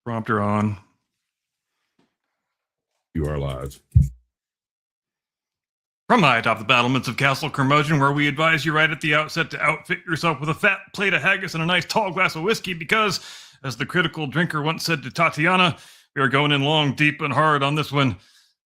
Prompter on. You are live. From high atop the battlements of Castle Curmudgeon, where we advise you right at the outset to outfit yourself with a fat plate of haggis and a nice tall glass of whiskey because, as the critical drinker once said to Tatiana, we are going in long, deep, and hard on this one.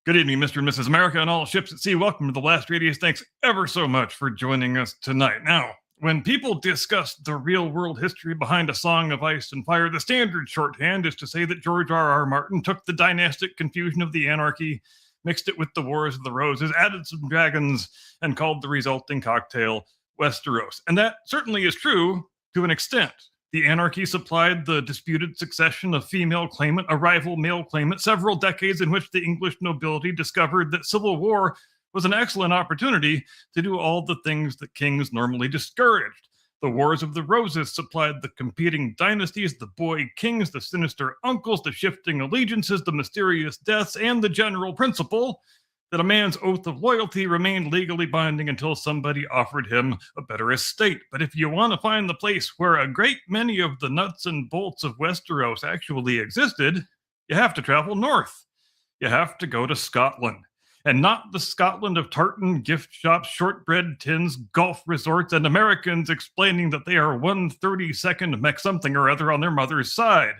Good evening, Mr. and Mrs. America and all ships at sea. Welcome to The Last Radius. Thanks ever so much for joining us tonight. Now, when people discuss the real-world history behind A Song of Ice and Fire, the standard shorthand is to say that George R.R. Martin took the dynastic confusion of the anarchy, mixed it with the Wars of the Roses, added some dragons, and called the resulting cocktail Westeros. And that certainly is true to an extent. The anarchy supplied the disputed succession of female claimant, a rival male claimant, several decades in which the English nobility discovered that civil war was an excellent opportunity to do all the things that kings normally discouraged. The Wars of the Roses supplied the competing dynasties, the boy kings, the sinister uncles, the shifting allegiances, the mysterious deaths, and the general principle that a man's oath of loyalty remained legally binding until somebody offered him a better estate. But if you want to find the place where a great many of the nuts and bolts of Westeros actually existed, you have to travel north. You have to go to Scotland. And not the Scotland of tartan, gift shops, shortbread tins, golf resorts, and Americans explaining that they are 1/32nd mech something or other on their mother's side.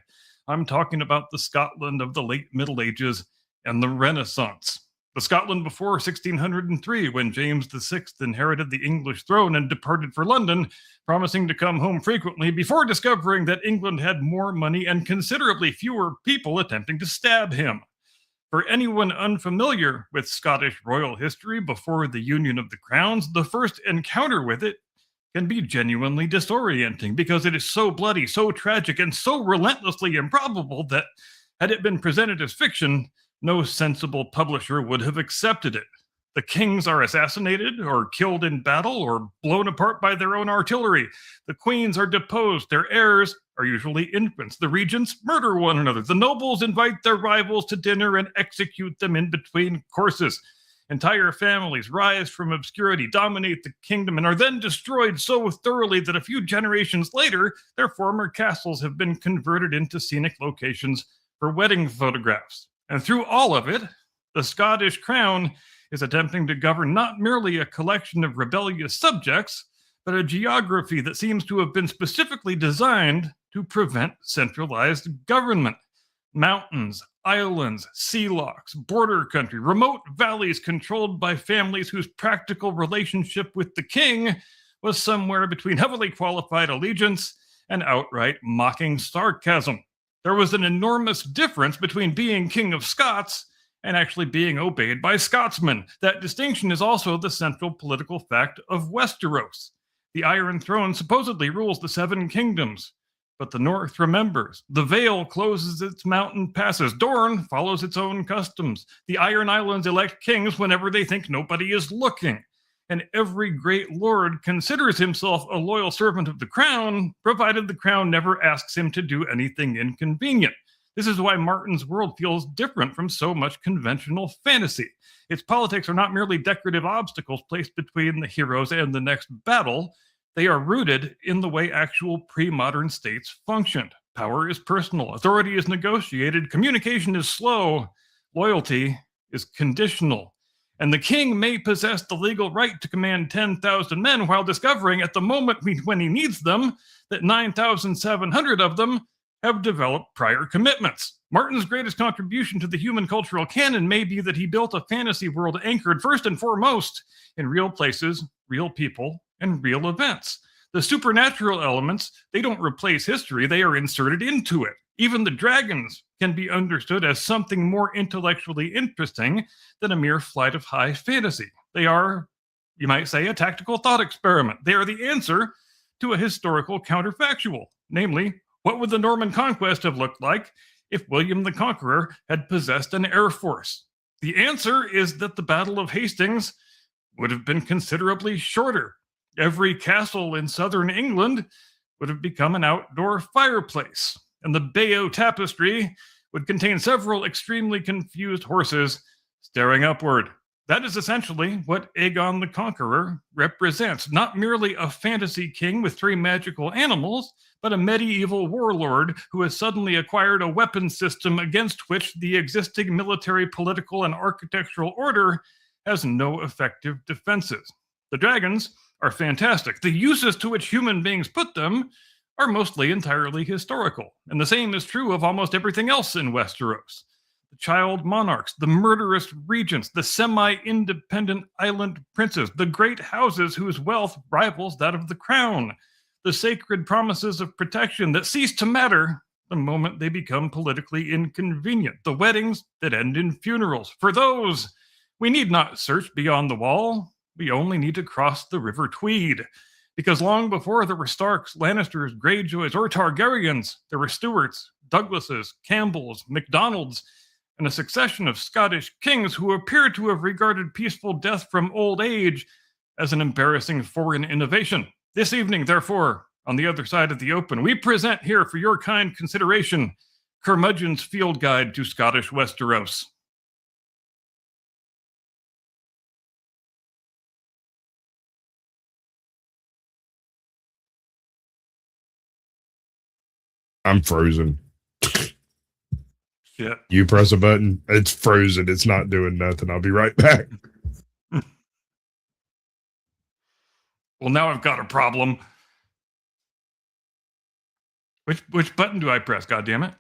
I'm talking about the Scotland of the late Middle Ages and the Renaissance. The Scotland before 1603, when James VI inherited the English throne and departed for London, promising to come home frequently before discovering that England had more money and considerably fewer people attempting to stab him. For anyone unfamiliar with Scottish royal history before the Union of the Crowns, the first encounter with it can be genuinely disorienting because it is so bloody, so tragic, and so relentlessly improbable that, had it been presented as fiction, no sensible publisher would have accepted it. The kings are assassinated or killed in battle or blown apart by their own artillery. The queens are deposed. Their heirs are usually infants. The regents murder one another. The nobles invite their rivals to dinner and execute them in between courses. Entire families rise from obscurity, dominate the kingdom, and are then destroyed so thoroughly that a few generations later, their former castles have been converted into scenic locations for wedding photographs. And through all of it, the Scottish crown is attempting to govern not merely a collection of rebellious subjects, but a geography that seems to have been specifically designed to prevent centralized government. Mountains, islands, sea locks, border country, remote valleys controlled by families whose practical relationship with the king was somewhere between heavily qualified allegiance and outright mocking sarcasm. There was an enormous difference between being King of Scots and actually being obeyed by Scotsmen. That distinction is also the central political fact of Westeros. The Iron Throne supposedly rules the Seven Kingdoms, but the North remembers. The Vale closes its mountain passes. Dorne follows its own customs. The Iron Islands elect kings whenever they think nobody is looking. And every great lord considers himself a loyal servant of the crown, provided the crown never asks him to do anything inconvenient. This is why Martin's world feels different from so much conventional fantasy. Its politics are not merely decorative obstacles placed between the heroes and the next battle. They are rooted in the way actual pre-modern states functioned. Power is personal, authority is negotiated, communication is slow, loyalty is conditional. And the king may possess the legal right to command 10,000 men while discovering at the moment when he needs them that 9,700 of them have developed prior commitments. Martin's greatest contribution to the human cultural canon may be that he built a fantasy world anchored first and foremost in real places, real people, and real events. The supernatural elements, they don't replace history, they are inserted into it. Even the dragons can be understood as something more intellectually interesting than a mere flight of high fantasy. They are, you might say, a tactical thought experiment. They are the answer to a historical counterfactual. Namely, what would the Norman conquest have looked like if William the Conqueror had possessed an air force? The answer is that the Battle of Hastings would have been considerably shorter. Every castle in southern England would have become an outdoor fireplace, and the Bayeux Tapestry would contain several extremely confused horses staring upward. That is essentially what Aegon the Conqueror represents. Not merely a fantasy king with 3 magical animals, but a medieval warlord who has suddenly acquired a weapon system against which the existing military, political, and architectural order has no effective defenses. The dragons are fantastic. The uses to which human beings put them are mostly entirely historical, and the same is true of almost everything else in Westeros. The child monarchs, the murderous regents, the semi-independent island princes, the great houses whose wealth rivals that of the crown, the sacred promises of protection that cease to matter the moment they become politically inconvenient, the weddings that end in funerals. For those, we need not search beyond the wall. We only need to cross the River Tweed. Because long before there were Starks, Lannisters, Greyjoys, or Targaryens, there were Stuarts, Douglases, Campbells, MacDonalds, and a succession of Scottish kings who appear to have regarded peaceful death from old age as an embarrassing foreign innovation. This evening, therefore, on the other side of the open, we present here for your kind consideration Curmudgeon's Field Guide to Scottish Westeros. I'm frozen. Shit. You press a button, it's frozen. It's not doing nothing. I'll be right back. Well, now I've got a problem. Which button do I press? God damn it!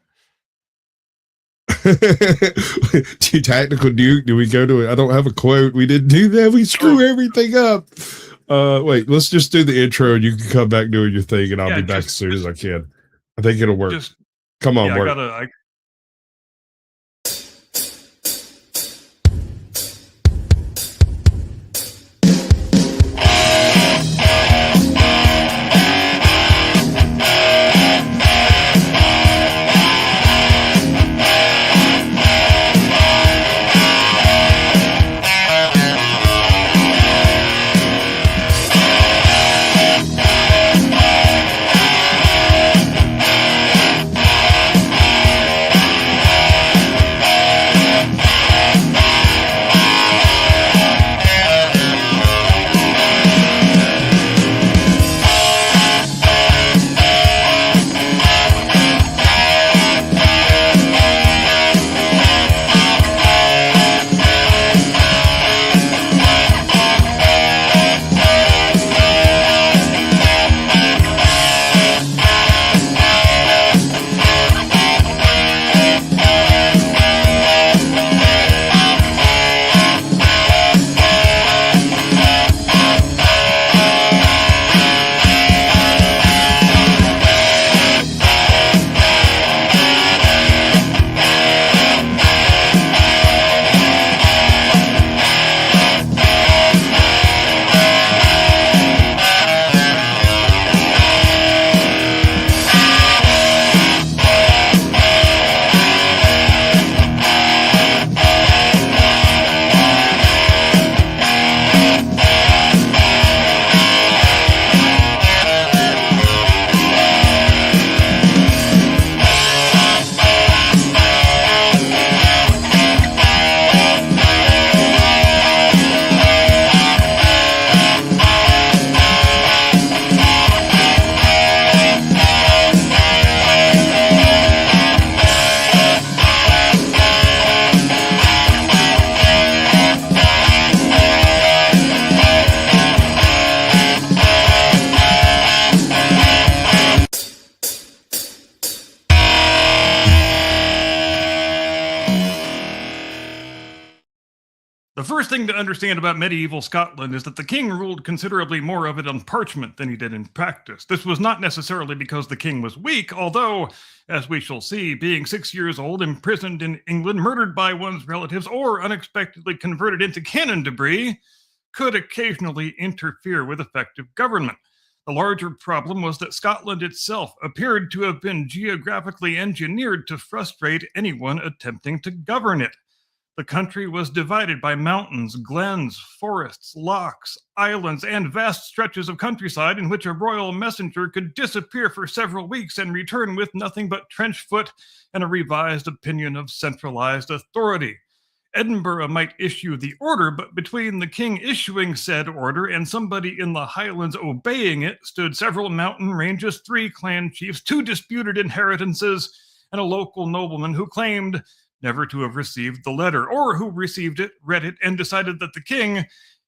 Too tactical, Duke. Do we go to it? I don't have a quote. We didn't do that. We screw everything up. Wait, let's just do the intro and you can come back doing your thing and I'll be back as soon as I can. I think it'll work. Come on, work. The first thing to understand about medieval Scotland is that the king ruled considerably more of it on parchment than he did in practice. This was not necessarily because the king was weak, although, as we shall see, being 6 years old, imprisoned in England, murdered by one's relatives, or unexpectedly converted into cannon debris could occasionally interfere with effective government. The larger problem was that Scotland itself appeared to have been geographically engineered to frustrate anyone attempting to govern it. The country was divided by mountains, glens, forests, lochs, islands, and vast stretches of countryside in which a royal messenger could disappear for several weeks and return with nothing but trench foot and a revised opinion of centralized authority. Edinburgh might issue the order, but between the king issuing said order and somebody in the Highlands obeying it stood several mountain ranges, 3 clan chiefs, 2 disputed inheritances, and a local nobleman who claimed never to have received the letter, or who received it, read it, and decided that the king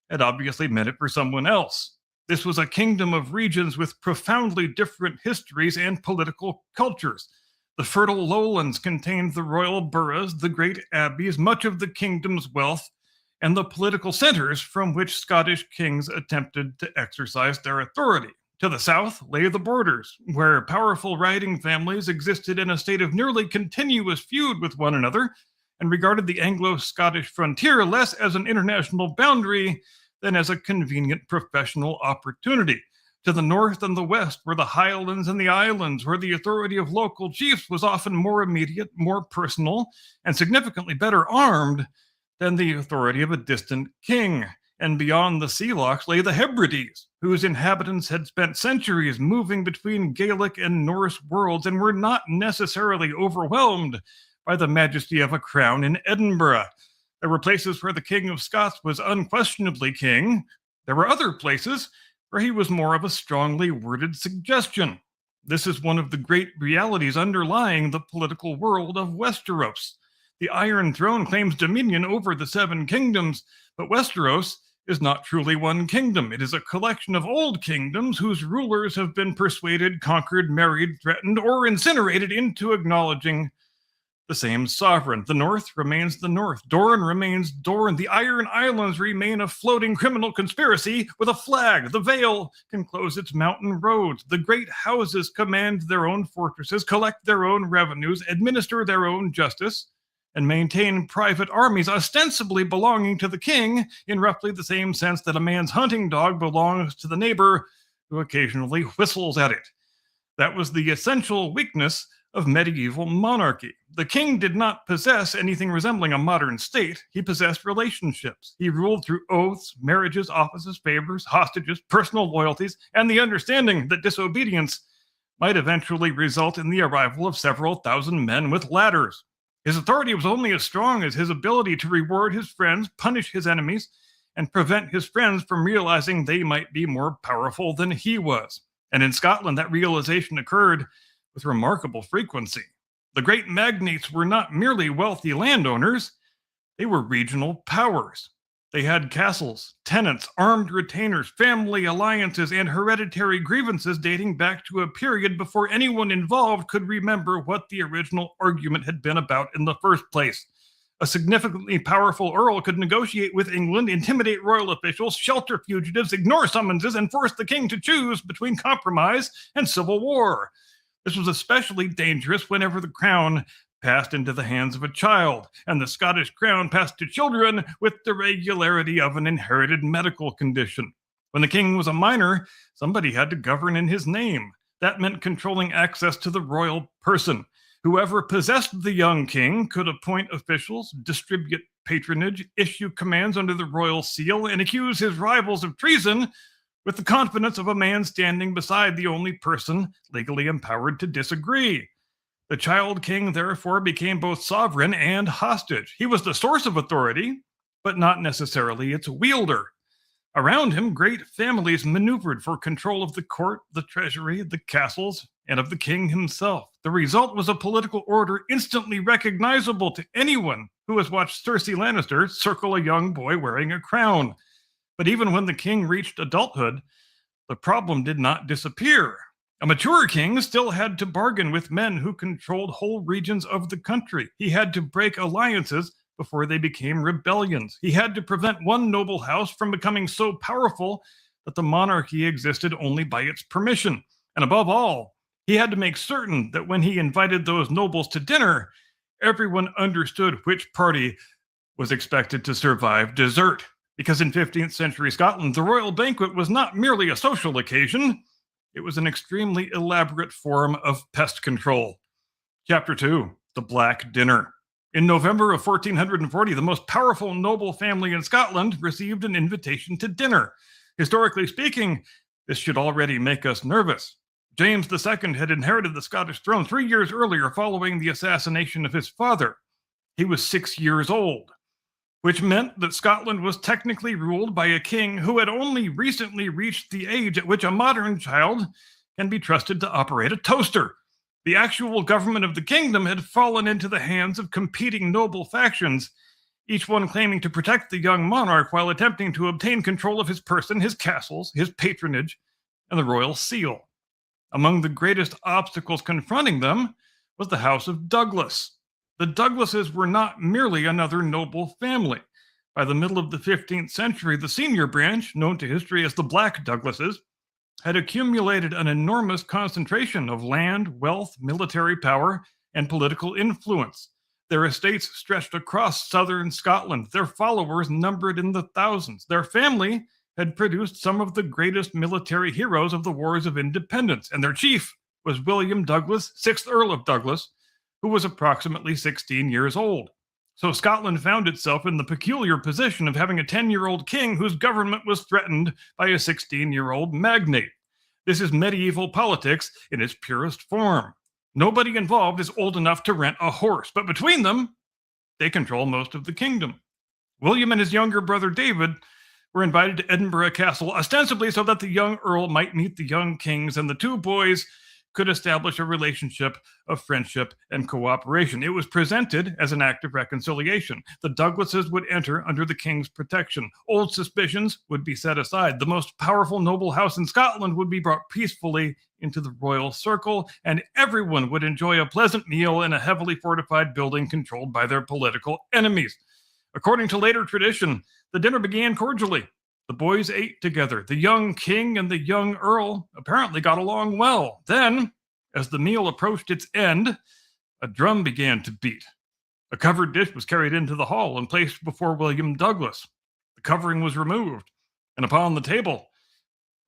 had obviously meant it for someone else. This was a kingdom of regions with profoundly different histories and political cultures. The fertile lowlands contained the royal boroughs, the great abbeys, much of the kingdom's wealth, and the political centers from which Scottish kings attempted to exercise their authority. To the south lay the borders, where powerful riding families existed in a state of nearly continuous feud with one another and regarded the Anglo-Scottish frontier less as an international boundary than as a convenient professional opportunity. To the north and the west were the Highlands and the Islands, where the authority of local chiefs was often more immediate, more personal, and significantly better armed than the authority of a distant king. And beyond the sea locks lay the Hebrides, whose inhabitants had spent centuries moving between Gaelic and Norse worlds and were not necessarily overwhelmed by the majesty of a crown in Edinburgh. There were places where the King of Scots was unquestionably king. There were other places where he was more of a strongly worded suggestion. This is one of the great realities underlying the political world of Westeros. The Iron Throne claims dominion over the 7 kingdoms, but Westeros is not truly one kingdom. It is a collection of old kingdoms whose rulers have been persuaded, conquered, married, threatened, or incinerated into acknowledging the same sovereign. The North remains the North. Dorne remains Dorne. The Iron Islands remain a floating criminal conspiracy with a flag. The Vale can close its mountain roads. The great houses command their own fortresses, collect their own revenues, administer their own justice, and maintain private armies ostensibly belonging to the king in roughly the same sense that a man's hunting dog belongs to the neighbor who occasionally whistles at it. That was the essential weakness of medieval monarchy. The king did not possess anything resembling a modern state. He possessed relationships. He ruled through oaths, marriages, offices, favors, hostages, personal loyalties, and the understanding that disobedience might eventually result in the arrival of several thousand men with ladders. His authority was only as strong as his ability to reward his friends, punish his enemies, and prevent his friends from realizing they might be more powerful than he was. And in Scotland, that realization occurred with remarkable frequency. The great magnates were not merely wealthy landowners, they were regional powers. They had castles, tenants, armed retainers, family alliances, and hereditary grievances dating back to a period before anyone involved could remember what the original argument had been about in the first place. A significantly powerful earl could negotiate with England, intimidate royal officials, shelter fugitives, ignore summonses, and force the king to choose between compromise and civil war. This was especially dangerous whenever the crown passed into the hands of a child, and the Scottish crown passed to children with the regularity of an inherited medical condition. When the king was a minor, somebody had to govern in his name. That meant controlling access to the royal person. Whoever possessed the young king could appoint officials, distribute patronage, issue commands under the royal seal, and accuse his rivals of treason with the confidence of a man standing beside the only person legally empowered to disagree. The child king, therefore, became both sovereign and hostage. He was the source of authority, but not necessarily its wielder. Around him, great families maneuvered for control of the court, the treasury, the castles, and of the king himself. The result was a political order instantly recognizable to anyone who has watched Cersei Lannister circle a young boy wearing a crown. But even when the king reached adulthood, the problem did not disappear. A mature king still had to bargain with men who controlled whole regions of the country. He had to break alliances before they became rebellions. He had to prevent one noble house from becoming so powerful that the monarchy existed only by its permission. And above all, he had to make certain that when he invited those nobles to dinner, everyone understood which party was expected to survive dessert. Because in 15th century Scotland, the royal banquet was not merely a social occasion, it was an extremely elaborate form of pest control. Chapter 2, The Black Dinner. In November of 1440, the most powerful noble family in Scotland received an invitation to dinner. Historically speaking, this should already make us nervous. James II had inherited the Scottish throne 3 years earlier following the assassination of his father. He was 6 years old. which meant that Scotland was technically ruled by a king who had only recently reached the age at which a modern child can be trusted to operate a toaster. The actual government of the kingdom had fallen into the hands of competing noble factions, each one claiming to protect the young monarch while attempting to obtain control of his person, his castles, his patronage, and the royal seal. Among the greatest obstacles confronting them was the House of Douglas. The Douglases were not merely another noble family. By the middle of the 15th century, the senior branch, known to history as the Black Douglases, had accumulated an enormous concentration of land, wealth, military power, and political influence. Their estates stretched across southern Scotland. Their followers numbered in the thousands. Their family had produced some of the greatest military heroes of the Wars of Independence, and their chief was William Douglas, 6th Earl of Douglas, who was approximately 16 years old. So Scotland found itself in the peculiar position of having a 10-year-old king whose government was threatened by a 16-year-old magnate. This is medieval politics in its purest form. Nobody involved is old enough to rent a horse, but between them, they control most of the kingdom. William and his younger brother David were invited to Edinburgh Castle, ostensibly so that the young earl might meet the young kings, and the two boys could establish a relationship of friendship and cooperation. It was presented as an act of reconciliation. The Douglases would enter under the king's protection. Old suspicions would be set aside. The most powerful noble house in Scotland would be brought peacefully into the royal circle, and everyone would enjoy a pleasant meal in a heavily fortified building controlled by their political enemies. According to later tradition, the dinner began cordially. The boys ate together. The young king and the young earl apparently got along well. Then, as the meal approached its end, a drum began to beat. A covered dish was carried into the hall and placed before William Douglas. The covering was removed, and upon the table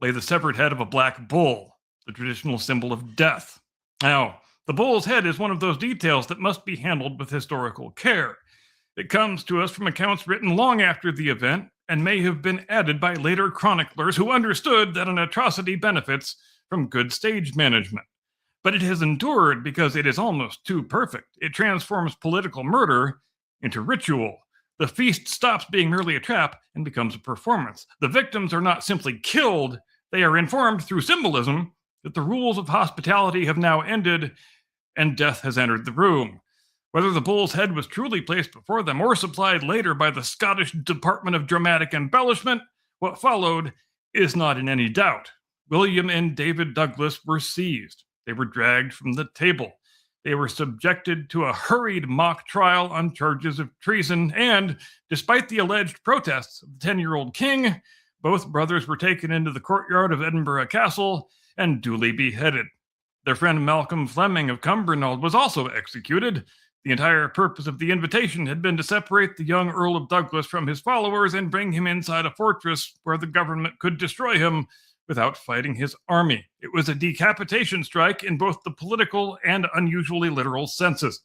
lay the severed head of a black bull, the traditional symbol of death. Now, the bull's head is one of those details that must be handled with historical care. It comes to us from accounts written long after the event and may have been added by later chroniclers who understood that an atrocity benefits from good stage management. But it has endured because it is almost too perfect. It transforms political murder into ritual. The feast stops being merely a trap and becomes a performance. The victims are not simply killed, they are informed through symbolism that the rules of hospitality have now ended and death has entered the room. Whether the bull's head was truly placed before them or supplied later by the Scottish Department of Dramatic Embellishment, what followed is not in any doubt. William and David Douglas were seized. They were dragged from the table. They were subjected to a hurried mock trial on charges of treason, and despite the alleged protests of the 10-year-old king, both brothers were taken into the courtyard of Edinburgh Castle and duly beheaded. Their friend Malcolm Fleming of Cumbernauld was also executed. The entire purpose of the invitation had been to separate the young Earl of Douglas from his followers and bring him inside a fortress where the government could destroy him without fighting his army. It was a decapitation strike in both the political and unusually literal senses.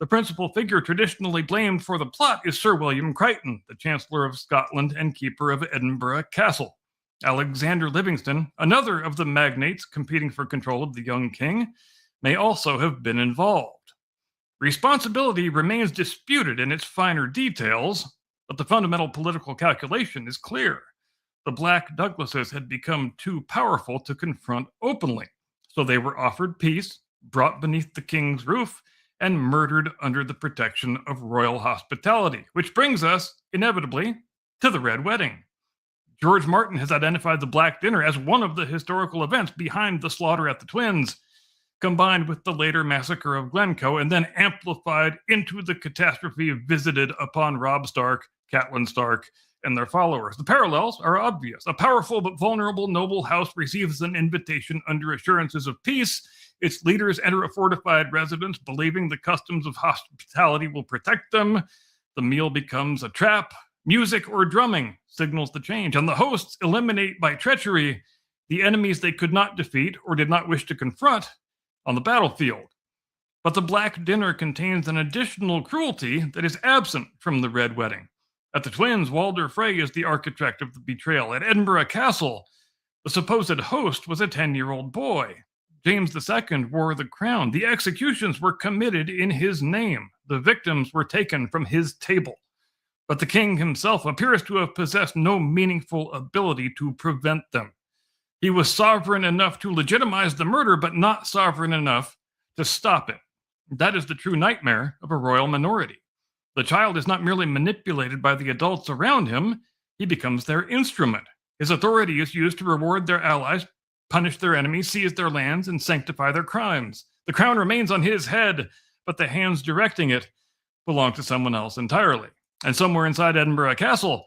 The principal figure traditionally blamed for the plot is Sir William Crichton, the Chancellor of Scotland and keeper of Edinburgh Castle. Alexander Livingston, another of the magnates competing for control of the young king, may also have been involved. Responsibility remains disputed in its finer details, but the fundamental political calculation is clear. The Black Douglases had become too powerful to confront openly, so they were offered peace, brought beneath the king's roof, and murdered under the protection of royal hospitality, which brings us, inevitably, to the Red Wedding. George Martin has identified the Black Dinner as one of the historical events behind the slaughter at the Twins, combined with the later massacre of Glencoe, and then amplified into the catastrophe visited upon Robb Stark, Catelyn Stark, and their followers. The parallels are obvious. A powerful but vulnerable noble house receives an invitation under assurances of peace. Its leaders enter a fortified residence, believing the customs of hospitality will protect them. The meal becomes a trap. Music or drumming signals the change, and the hosts eliminate by treachery the enemies they could not defeat or did not wish to confront on the battlefield. But the Black Dinner contains an additional cruelty that is absent from the Red Wedding. At the Twins, Walder Frey is the architect of the betrayal. At Edinburgh Castle, the supposed host was a 10-year-old boy. James II wore the crown. The executions were committed in his name. The victims were taken from his table. but the king himself appears to have possessed no meaningful ability to prevent them. He was sovereign enough to legitimize the murder, but not sovereign enough to stop it. That is the true nightmare of a royal minority. The child is not merely manipulated by the adults around him, he becomes their instrument. His authority is used to reward their allies, punish their enemies, seize their lands, and sanctify their crimes. The crown remains on his head, but the hands directing it belong to someone else entirely. And somewhere inside Edinburgh Castle,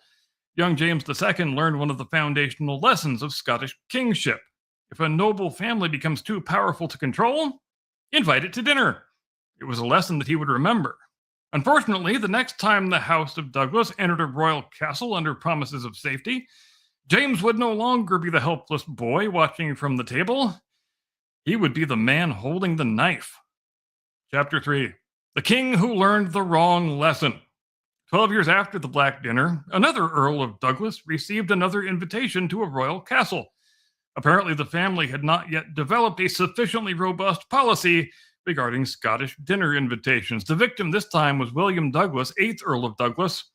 young James II learned one of the foundational lessons of Scottish kingship. If a noble family becomes too powerful to control, invite it to dinner. It was a lesson that he would remember. Unfortunately, the next time the House of Douglas entered a royal castle under promises of safety, James would no longer be the helpless boy watching from the table. He would be the man holding the knife. Chapter 3. The King Who Learned the Wrong Lesson. 12 years after the Black Dinner, another Earl of Douglas received another invitation to a royal castle. Apparently, the family had not yet developed a sufficiently robust policy regarding Scottish dinner invitations. The victim this time was William Douglas, 8th Earl of Douglas.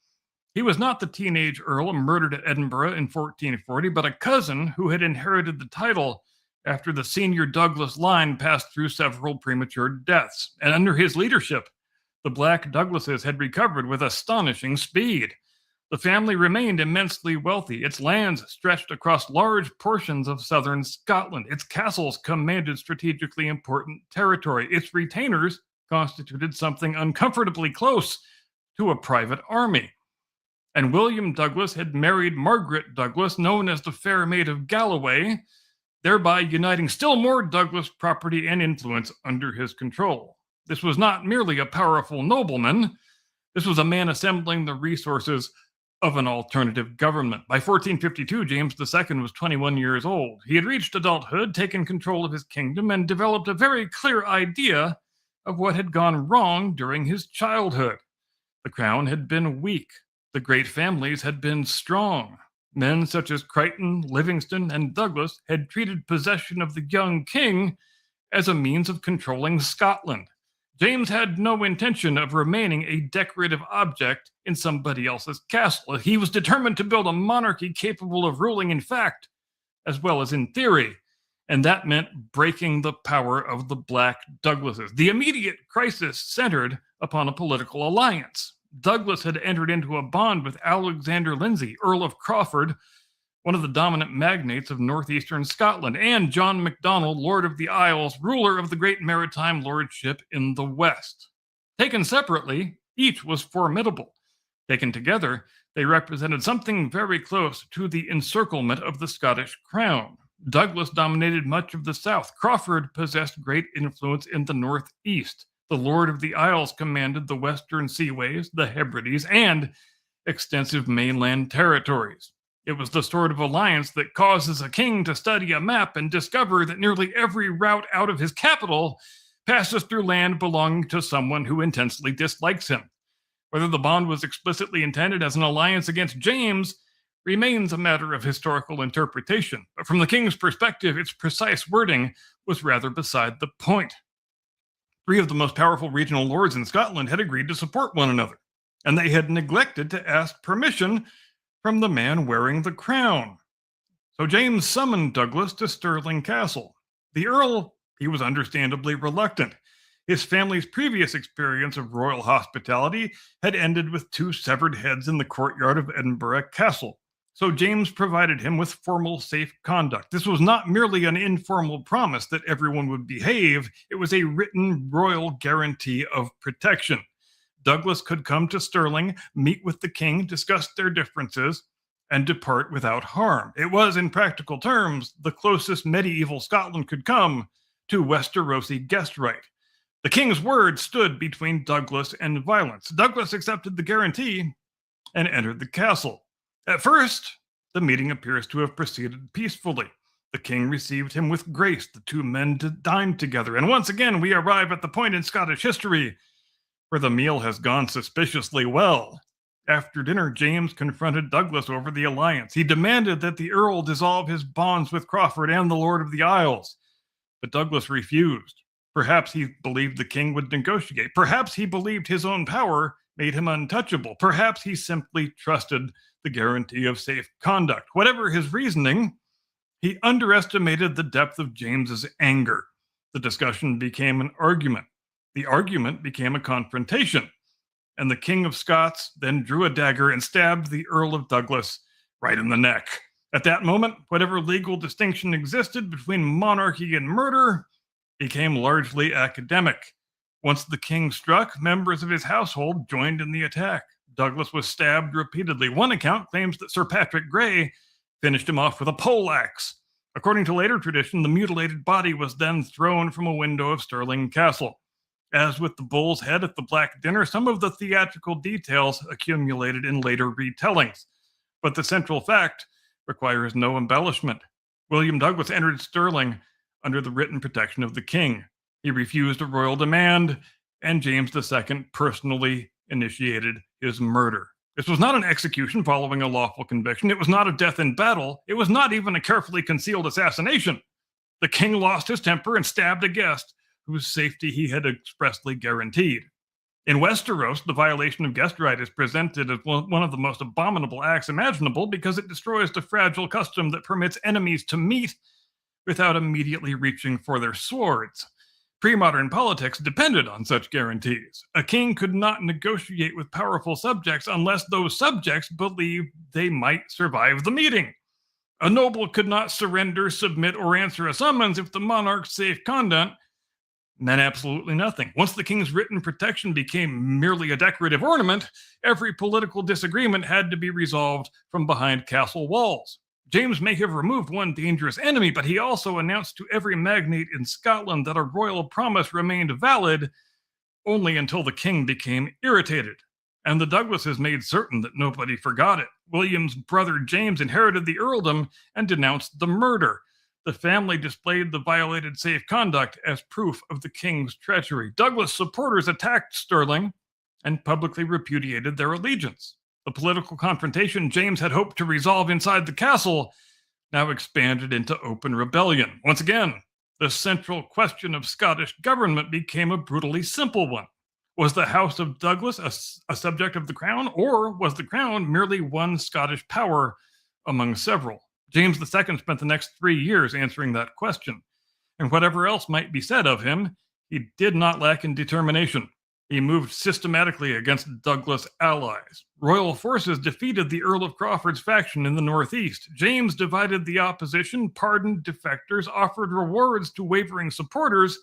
He was not the teenage earl murdered at Edinburgh in 1440, but a cousin who had inherited the title after the senior Douglas line passed through several premature deaths. And under his leadership, the Black Douglases had recovered with astonishing speed. The family remained immensely wealthy. Its lands stretched across large portions of southern Scotland. Its castles commanded strategically important territory. Its retainers constituted something uncomfortably close to a private army. And William Douglas had married Margaret Douglas, known as the Fair Maid of Galloway, thereby uniting still more Douglas property and influence under his control. This was not merely a powerful nobleman. This was a man assembling the resources of an alternative government. By 1452, James II was 21 years old. He had reached adulthood, taken control of his kingdom, and developed a very clear idea of what had gone wrong during his childhood. The crown had been weak. The great families had been strong. Men such as Crichton, Livingston, and Douglas had treated possession of the young king as a means of controlling Scotland. James had no intention of remaining a decorative object in somebody else's castle. He was determined to build a monarchy capable of ruling in fact as well as in theory, and that meant breaking the power of the Black Douglases. The immediate crisis centered upon a political alliance. Douglas had entered into a bond with Alexander Lindsay, Earl of Crawford, one of the dominant magnates of northeastern Scotland, and John Macdonald, Lord of the Isles, ruler of the great maritime lordship in the west. Taken separately, each was formidable. Taken together, they represented something very close to the encirclement of the Scottish crown. Douglas dominated much of the south. Crawford possessed great influence in the northeast. The Lord of the Isles commanded the western seaways, the Hebrides, and extensive mainland territories. It was the sort of alliance that causes a king to study a map and discover that nearly every route out of his capital passes through land belonging to someone who intensely dislikes him. Whether the bond was explicitly intended as an alliance against James remains a matter of historical interpretation, but from the king's perspective, its precise wording was rather beside the point. 3 of the most powerful regional lords in Scotland had agreed to support one another, and they had neglected to ask permission from the man wearing the crown. So James summoned Douglas to Stirling Castle. The Earl, he was understandably reluctant. His family's previous experience of royal hospitality had ended with 2 severed heads in the courtyard of Edinburgh Castle. So James provided him with formal safe conduct. This was not merely an informal promise that everyone would behave, it was a written royal guarantee of protection. Douglas could come to Stirling, meet with the king, discuss their differences, and depart without harm. It was, in practical terms, the closest medieval Scotland could come to Westerosi guest right. The king's word stood between Douglas and violence. Douglas accepted the guarantee and entered the castle. At first, the meeting appears to have proceeded peacefully. The king received him with grace. The 2 men dined together. And once again, we arrive at the point in Scottish history where the meal has gone suspiciously well. After dinner, James confronted Douglas over the alliance. He demanded that the Earl dissolve his bonds with Crawford and the Lord of the Isles. But Douglas refused. Perhaps he believed the king would negotiate. Perhaps he believed his own power made him untouchable. Perhaps he simply trusted the guarantee of safe conduct. Whatever his reasoning, he underestimated the depth of James's anger. The discussion became an argument. The argument became a confrontation. And the King of Scots then drew a dagger and stabbed the Earl of Douglas right in the neck. At that moment, whatever legal distinction existed between monarchy and murder became largely academic. Once the king struck, members of his household joined in the attack. Douglas was stabbed repeatedly. One account claims that Sir Patrick Gray finished him off with a poleaxe. According to later tradition, the mutilated body was then thrown from a window of Stirling Castle. As with the bull's head at the Black Dinner, some of the theatrical details accumulated in later retellings. But the central fact requires no embellishment. William Douglas entered Stirling under the written protection of the king. He refused a royal demand, and James II personally initiated his murder. This was not an execution following a lawful conviction. It was not a death in battle. It was not even a carefully concealed assassination. The king lost his temper and stabbed a guest whose safety he had expressly guaranteed. In Westeros, the violation of guest right is presented as one of the most abominable acts imaginable because it destroys the fragile custom that permits enemies to meet without immediately reaching for their swords. Pre-modern politics depended on such guarantees. A king could not negotiate with powerful subjects unless those subjects believed they might survive the meeting. A noble could not surrender, submit, or answer a summons if the monarch's safe conduct meant absolutely nothing. Once the king's written protection became merely a decorative ornament, every political disagreement had to be resolved from behind castle walls. James may have removed one dangerous enemy, but he also announced to every magnate in Scotland that a royal promise remained valid only until the king became irritated. And the Douglases made certain that nobody forgot it. William's brother James inherited the earldom and denounced the murder. The family displayed the violated safe conduct as proof of the king's treachery. Douglas supporters attacked Stirling and publicly repudiated their allegiance. The political confrontation James had hoped to resolve inside the castle now expanded into open rebellion. Once again, the central question of Scottish government became a brutally simple one. Was the House of Douglas a subject of the crown, or was the crown merely one Scottish power among several? James II spent the next 3 years answering that question, and whatever else might be said of him, he did not lack in determination. He moved systematically against Douglas allies. Royal forces defeated the Earl of Crawford's faction in the northeast. James divided the opposition, pardoned defectors, offered rewards to wavering supporters,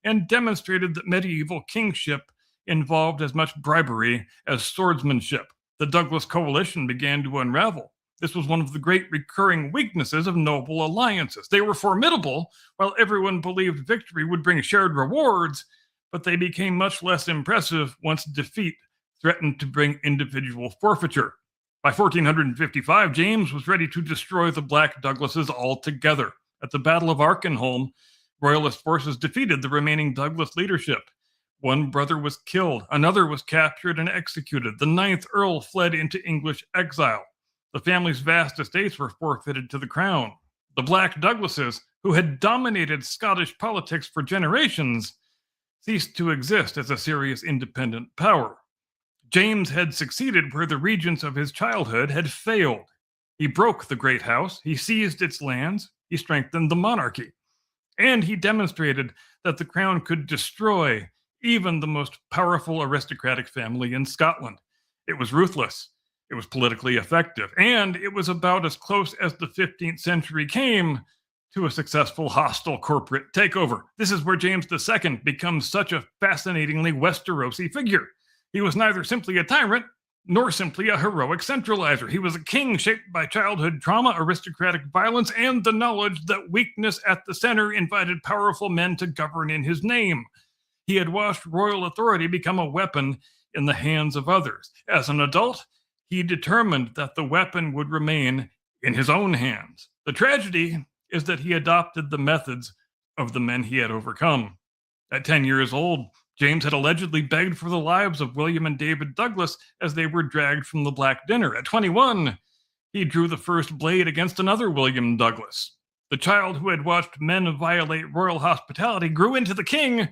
and demonstrated that medieval kingship involved as much bribery as swordsmanship. The Douglas coalition began to unravel. This was one of the great recurring weaknesses of noble alliances. They were formidable, while everyone believed victory would bring shared rewards, but they became much less impressive once defeat threatened to bring individual forfeiture. By 1455, James was ready to destroy the Black Douglases altogether. At the Battle of Arkenholm, Royalist forces defeated the remaining Douglas leadership. One brother was killed, another was captured and executed. The 9th Earl fled into English exile. The family's vast estates were forfeited to the crown. The Black Douglases, who had dominated Scottish politics for generations, ceased to exist as a serious independent power. James had succeeded where the regents of his childhood had failed. He broke the great house, he seized its lands, he strengthened the monarchy, and he demonstrated that the crown could destroy even the most powerful aristocratic family in Scotland. It was ruthless. It was politically effective, and it was about as close as the 15th century came to a successful hostile corporate takeover. This is where James II becomes such a fascinatingly Westerosi figure. He was neither simply a tyrant, nor simply a heroic centralizer. He was a king shaped by childhood trauma, aristocratic violence, and the knowledge that weakness at the center invited powerful men to govern in his name. He had watched royal authority become a weapon in the hands of others. As an adult, he determined that the weapon would remain in his own hands. The tragedy is that he adopted the methods of the men he had overcome. At 10 years old, James had allegedly begged for the lives of William and David Douglas as they were dragged from the Black Dinner. At 21, he drew the first blade against another William Douglas. The child who had watched men violate royal hospitality grew into the king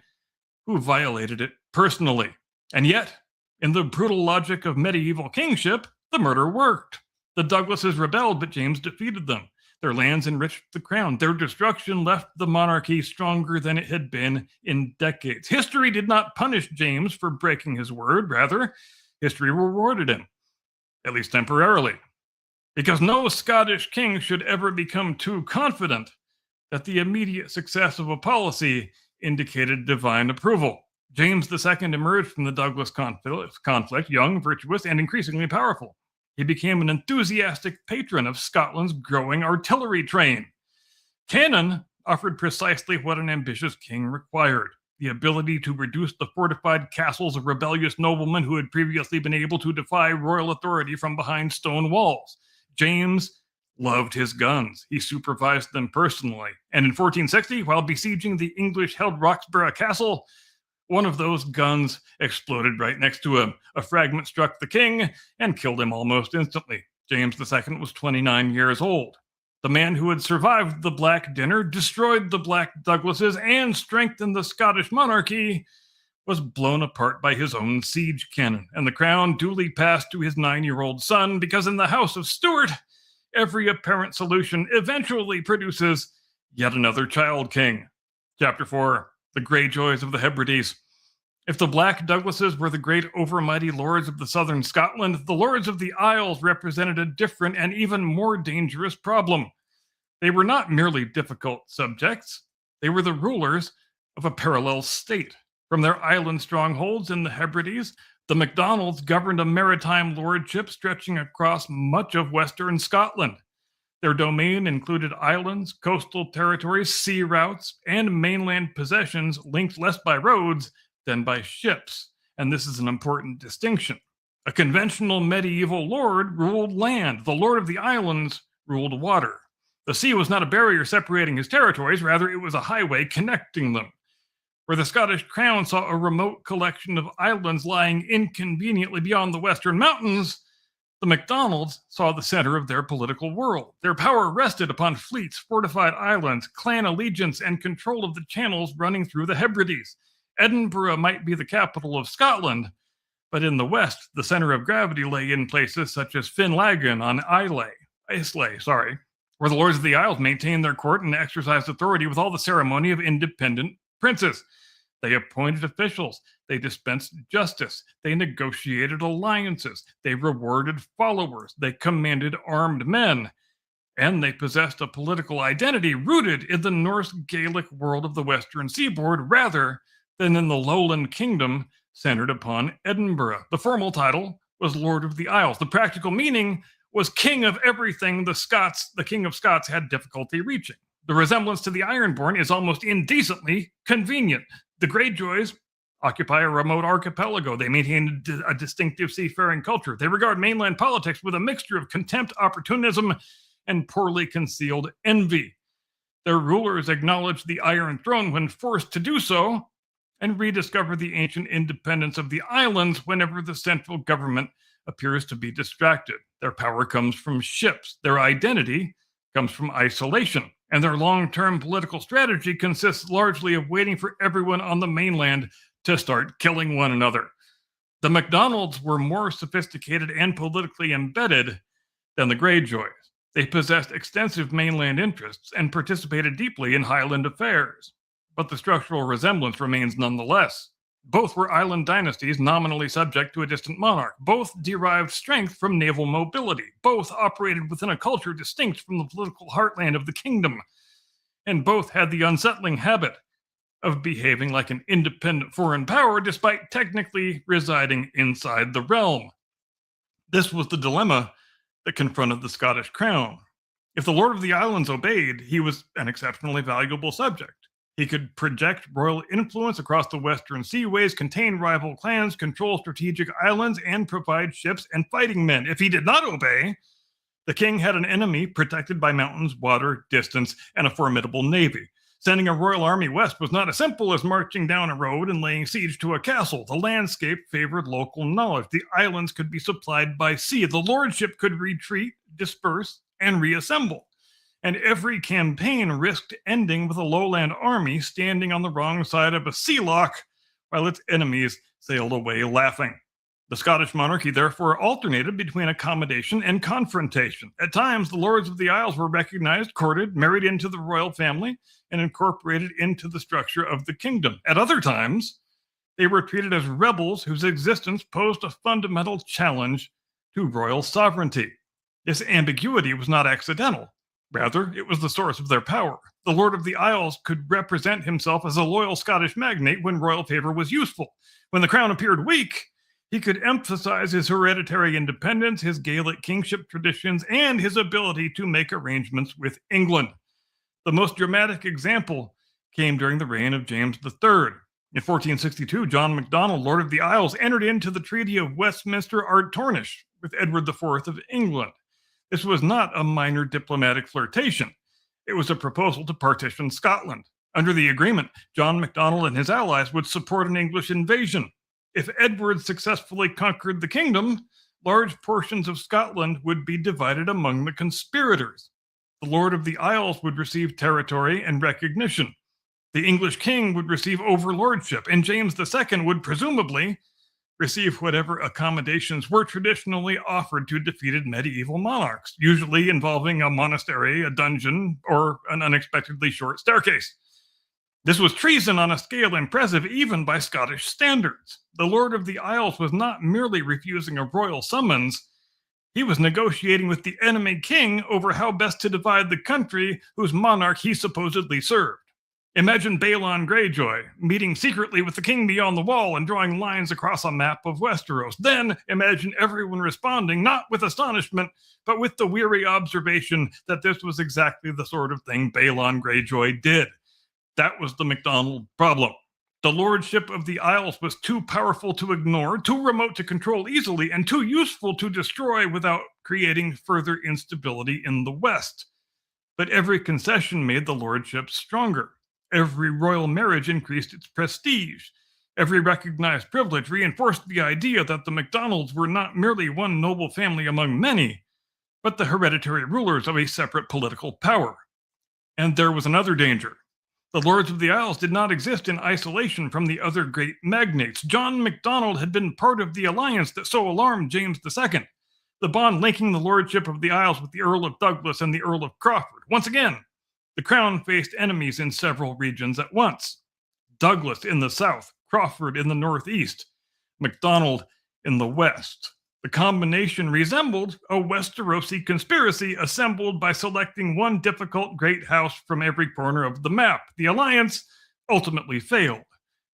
who violated it personally. And yet, In the brutal logic of medieval kingship, the murder worked. The Douglases rebelled, but James defeated them. Their lands enriched the crown. Their destruction left the monarchy stronger than it had been in decades. History did not punish James for breaking his word. Rather, history rewarded him, at least temporarily, because no Scottish king should ever become too confident that the immediate success of a policy indicated divine approval. James II emerged from the Douglas conflict young, virtuous, and increasingly powerful. He became an enthusiastic patron of Scotland's growing artillery train. Cannon offered precisely what an ambitious king required: the ability to reduce the fortified castles of rebellious noblemen who had previously been able to defy royal authority from behind stone walls. James loved his guns. He supervised them personally. And in 1460, while besieging the English-held Roxburgh Castle, one of those guns exploded right next to him. A fragment struck the king and killed him almost instantly. James II was 29 years old. The man who had survived the Black Dinner, destroyed the Black Douglases, and strengthened the Scottish monarchy, was blown apart by his own siege cannon, and the crown duly passed to his 9-year-old son, because in the House of Stuart, every apparent solution eventually produces yet another child king. Chapter 4. The Greyjoys of the Hebrides. If the Black Douglases were the great overmighty lords of the southern Scotland, the lords of the Isles represented a different and even more dangerous problem. They were not merely difficult subjects, they were the rulers of a parallel state. From their island strongholds in the Hebrides, the MacDonalds governed a maritime lordship stretching across much of western Scotland. Their domain included islands, coastal territories, sea routes, and mainland possessions linked less by roads than by ships. And this is an important distinction. A conventional medieval lord ruled land. The lord of the islands ruled water. The sea was not a barrier separating his territories, rather it was a highway connecting them. Where the Scottish crown saw a remote collection of islands lying inconveniently beyond the western mountains, the MacDonalds saw the center of their political world. Their power rested upon fleets, fortified islands, clan allegiance, and control of the channels running through the Hebrides. Edinburgh might be the capital of Scotland, but in the west, the center of gravity lay in places such as Finlaggan on Islay, where the lords of the Isles maintained their court and exercised authority with all the ceremony of independent princes. They appointed officials, they dispensed justice, they negotiated alliances, they rewarded followers, they commanded armed men, and they possessed a political identity rooted in the Norse Gaelic world of the western seaboard rather than in the lowland kingdom centered upon Edinburgh. The formal title was Lord of the Isles. The practical meaning was king of everything the King of Scots had difficulty reaching. The resemblance to the Ironborn is almost indecently convenient. The Greyjoys occupy a remote archipelago. They maintain a distinctive seafaring culture. They regard mainland politics with a mixture of contempt, opportunism, and poorly concealed envy. Their rulers acknowledge the Iron Throne when forced to do so, and rediscover the ancient independence of the islands whenever the central government appears to be distracted. Their power comes from ships. Their identity comes from isolation. And their long-term political strategy consists largely of waiting for everyone on the mainland to start killing one another. The MacDonalds were more sophisticated and politically embedded than the Greyjoys. They possessed extensive mainland interests and participated deeply in Highland affairs. But the structural resemblance remains nonetheless. Both were island dynasties nominally subject to a distant monarch. Both derived strength from naval mobility. Both operated within a culture distinct from the political heartland of the kingdom. And both had the unsettling habit of behaving like an independent foreign power despite technically residing inside the realm. This was the dilemma that confronted the Scottish crown. If the Lord of the Islands obeyed, he was an exceptionally valuable subject. He could project royal influence across the western seaways, contain rival clans, control strategic islands, and provide ships and fighting men. If he did not obey, the king had an enemy protected by mountains, water, distance, and a formidable navy. Sending a royal army west was not as simple as marching down a road and laying siege to a castle. The landscape favored local knowledge. The islands could be supplied by sea. The lordship could retreat, disperse, and reassemble. And every campaign risked ending with a lowland army standing on the wrong side of a sea lock while its enemies sailed away laughing. The Scottish monarchy therefore alternated between accommodation and confrontation. At times, the Lords of the Isles were recognized, courted, married into the royal family, and incorporated into the structure of the kingdom. At other times, they were treated as rebels whose existence posed a fundamental challenge to royal sovereignty. This ambiguity was not accidental. Rather, it was the source of their power. The Lord of the Isles could represent himself as a loyal Scottish magnate when royal favor was useful. When the crown appeared weak, he could emphasize his hereditary independence, his Gaelic kingship traditions, and his ability to make arrangements with England. The most dramatic example came during the reign of James III. In 1462, John Macdonald, Lord of the Isles, entered into the Treaty of Westminster Ardtornish with Edward IV of England. This was not a minor diplomatic flirtation. It was a proposal to partition Scotland. Under the agreement, John Macdonald and his allies would support an English invasion. If Edward successfully conquered the kingdom, large portions of Scotland would be divided among the conspirators. The Lord of the Isles would receive territory and recognition. The English king would receive overlordship, and James II would presumably receive whatever accommodations were traditionally offered to defeated medieval monarchs, usually involving a monastery, a dungeon, or an unexpectedly short staircase. This was treason on a scale impressive even by Scottish standards. The Lord of the Isles was not merely refusing a royal summons, he was negotiating with the enemy king over how best to divide the country whose monarch he supposedly served. Imagine Balon Greyjoy meeting secretly with the king beyond the wall and drawing lines across a map of Westeros. Then imagine everyone responding not with astonishment, but with the weary observation that this was exactly the sort of thing Balon Greyjoy did. That was the Macdonald problem. The lordship of the Isles was too powerful to ignore, too remote to control easily, and too useful to destroy without creating further instability in the West. But every concession made the lordship stronger. Every royal marriage increased its prestige. Every recognized privilege reinforced the idea that the Macdonalds were not merely one noble family among many, but the hereditary rulers of a separate political power. And there was another danger. The Lords of the Isles did not exist in isolation from the other great magnates. John Macdonald had been part of the alliance that so alarmed James II, the bond linking the lordship of the Isles with the Earl of Douglas and the Earl of Crawford. Once again, the crown faced enemies in several regions at once. Douglas in the south, Crawford in the northeast, Macdonald in the west. The combination resembled a Westerosi conspiracy assembled by selecting one difficult great house from every corner of the map. The alliance ultimately failed.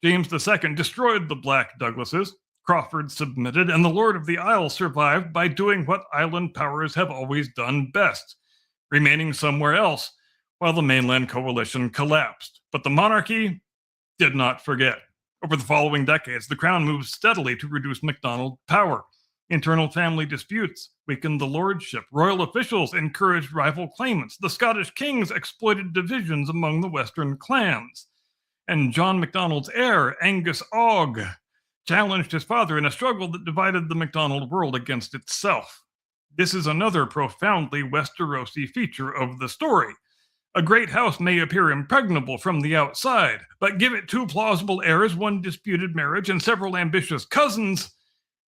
James II destroyed the Black Douglases, Crawford submitted, and the Lord of the Isles survived by doing what island powers have always done best, remaining somewhere else while the mainland coalition collapsed. But the monarchy did not forget. Over the following decades, the crown moved steadily to reduce Macdonald power. Internal family disputes weakened the lordship. Royal officials encouraged rival claimants. The Scottish kings exploited divisions among the western clans. And John Macdonald's heir, Angus Ogg, challenged his father in a struggle that divided the Macdonald world against itself. This is another profoundly Westerosi feature of the story. A great house may appear impregnable from the outside, but give it two plausible heirs, one disputed marriage, and several ambitious cousins,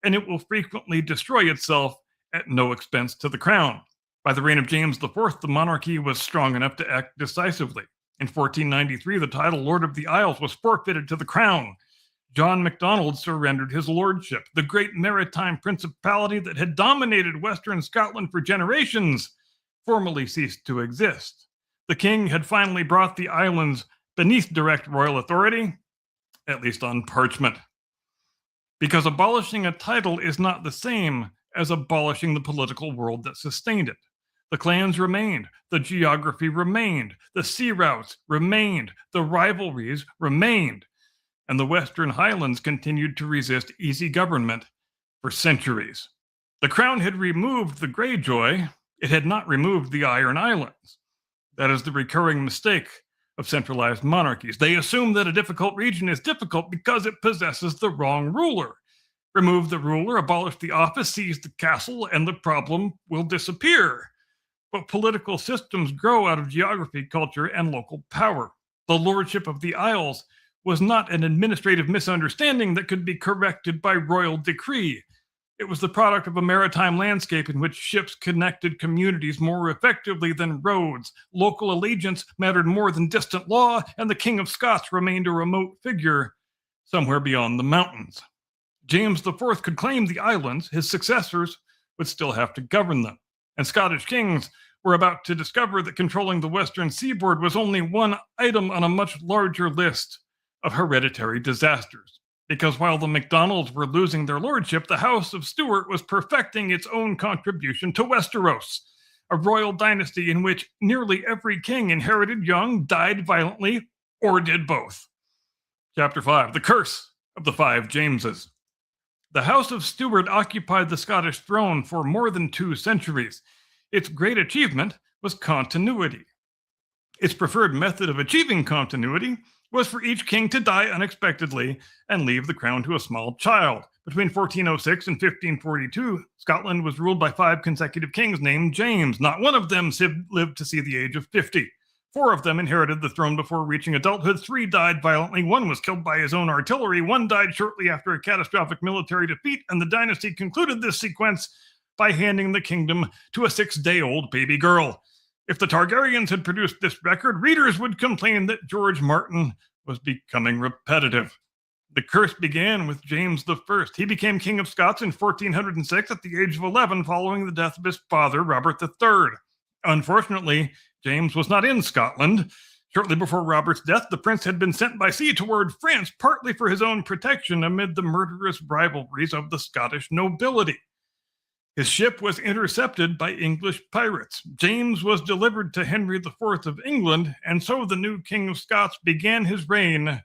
and it will frequently destroy itself at no expense to the crown. By the reign of James IV, the monarchy was strong enough to act decisively. In 1493, the title Lord of the Isles was forfeited to the crown. John Macdonald surrendered his lordship. The great maritime principality that had dominated western Scotland for generations formally ceased to exist. The king had finally brought the islands beneath direct royal authority, at least on parchment. Because abolishing a title is not the same as abolishing the political world that sustained it. The clans remained, the geography remained, the sea routes remained, the rivalries remained, and the Western Highlands continued to resist easy government for centuries. The crown had removed the Greyjoy, it had not removed the Iron Islands. That is the recurring mistake of centralized monarchies. They assume that a difficult region is difficult because it possesses the wrong ruler. Remove the ruler, abolish the office, seize the castle, and the problem will disappear. But political systems grow out of geography, culture, and local power. The lordship of the Isles was not an administrative misunderstanding that could be corrected by royal decree. It was the product of a maritime landscape in which ships connected communities more effectively than roads. Local allegiance mattered more than distant law, and the King of Scots remained a remote figure somewhere beyond the mountains. James IV could claim the islands, his successors would still have to govern them. And Scottish kings were about to discover that controlling the western seaboard was only one item on a much larger list of hereditary disasters. Because while the Macdonalds were losing their lordship, the House of Stuart was perfecting its own contribution to Westeros, a royal dynasty in which nearly every king inherited young, died violently, or did both. Chapter 5, The Curse of the Five Jameses. The House of Stuart occupied the Scottish throne for more than 2 centuries. Its great achievement was continuity. Its preferred method of achieving continuity was for each king to die unexpectedly and leave the crown to a small child. Between 1406 and 1542, Scotland was ruled by 5 consecutive kings named James. Not one of them lived to see the age of 50. 4 of them inherited the throne before reaching adulthood. 3 died violently. 1 was killed by his own artillery. 1 died shortly after a catastrophic military defeat, and the dynasty concluded this sequence by handing the kingdom to a 6-day-old baby girl. If the Targaryens had produced this record, readers would complain that George Martin was becoming repetitive. The curse began with James I. He became King of Scots in 1406 at the age of 11 following the death of his father, Robert III. Unfortunately, James was not in Scotland. Shortly before Robert's death, the prince had been sent by sea toward France, partly for his own protection amid the murderous rivalries of the Scottish nobility. His ship was intercepted by English pirates. James was delivered to Henry IV of England, and so the new King of Scots began his reign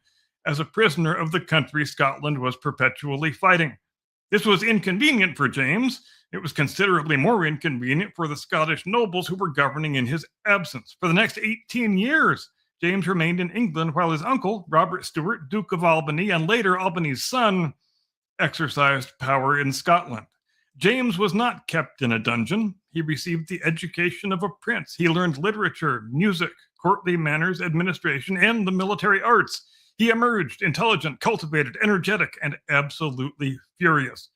as a prisoner of the country Scotland was perpetually fighting. This was inconvenient for James. It was considerably more inconvenient for the Scottish nobles who were governing in his absence. For the next 18 years, James remained in England while his uncle, Robert Stuart, Duke of Albany, and later Albany's son, exercised power in Scotland. James was not kept in a dungeon. He received the education of a prince. He learned literature, music, courtly manners, administration, and the military arts. He emerged intelligent, cultivated, energetic, and absolutely furious.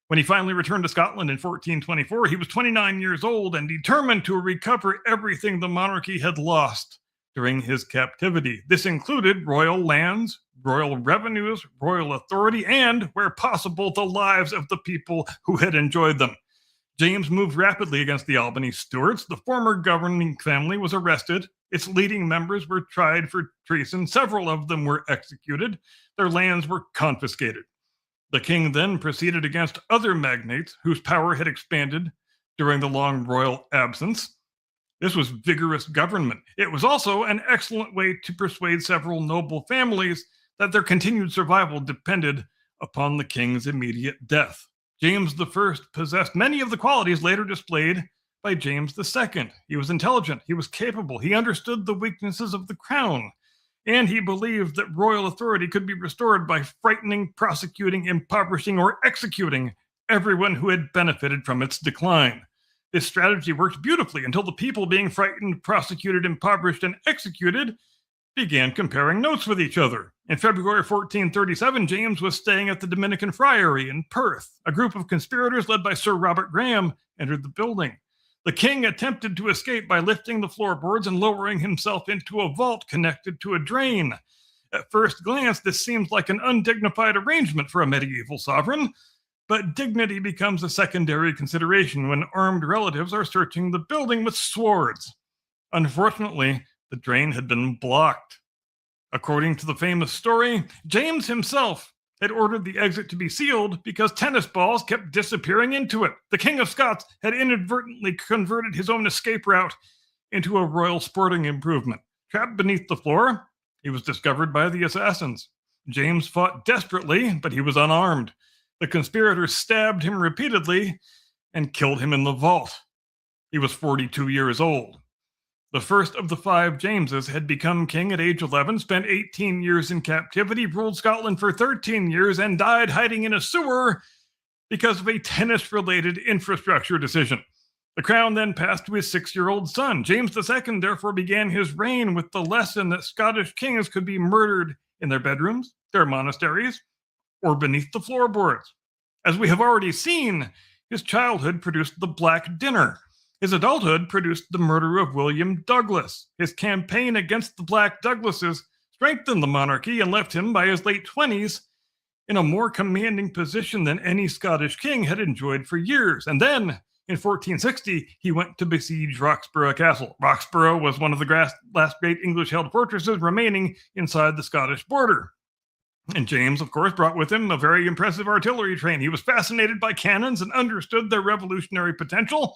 When he finally returned to Scotland in 1424, he was 29 years old and determined to recover everything the monarchy had lost during his captivity. This included royal lands, royal revenues, royal authority, and, where possible, the lives of the people who had enjoyed them. James moved rapidly against the Albany Stuarts. The former governing family was arrested. Its leading members were tried for treason. Several of them were executed. Their lands were confiscated. The king then proceeded against other magnates whose power had expanded during the long royal absence. This was vigorous government. It was also an excellent way to persuade several noble families that their continued survival depended upon the king's immediate death. James I possessed many of the qualities later displayed by James II. He was intelligent, he was capable, he understood the weaknesses of the crown, and he believed that royal authority could be restored by frightening, prosecuting, impoverishing, or executing everyone who had benefited from its decline. This strategy worked beautifully until the people being frightened, prosecuted, impoverished, and executed began comparing notes with each other. In February 1437, James was staying at the Dominican Friary in Perth. A group of conspirators led by Sir Robert Graham entered the building. The king attempted to escape by lifting the floorboards and lowering himself into a vault connected to a drain. At first glance, this seems like an undignified arrangement for a medieval sovereign, but dignity becomes a secondary consideration when armed relatives are searching the building with swords. Unfortunately, the drain had been blocked. According to the famous story, James himself had ordered the exit to be sealed because tennis balls kept disappearing into it. The King of Scots had inadvertently converted his own escape route into a royal sporting improvement. Trapped beneath the floor, he was discovered by the assassins. James fought desperately, but he was unarmed. The conspirators stabbed him repeatedly and killed him in the vault. He was 42 years old. The first of the 5 Jameses had become king at age 11, spent 18 years in captivity, ruled Scotland for 13 years, and died hiding in a sewer because of a tennis-related infrastructure decision. The crown then passed to his 6-year-old son. James II therefore began his reign with the lesson that Scottish kings could be murdered in their bedrooms, their monasteries, or beneath the floorboards. As we have already seen, his childhood produced the Black Dinner. His adulthood produced the murder of William Douglas. His campaign against the Black Douglases strengthened the monarchy and left him by his late 20s in a more commanding position than any Scottish king had enjoyed for years. And then, in 1460, he went to besiege Roxburgh Castle. Roxburgh was one of the last great English-held fortresses remaining inside the Scottish border. And James, of course, brought with him a very impressive artillery train. He was fascinated by cannons and understood their revolutionary potential.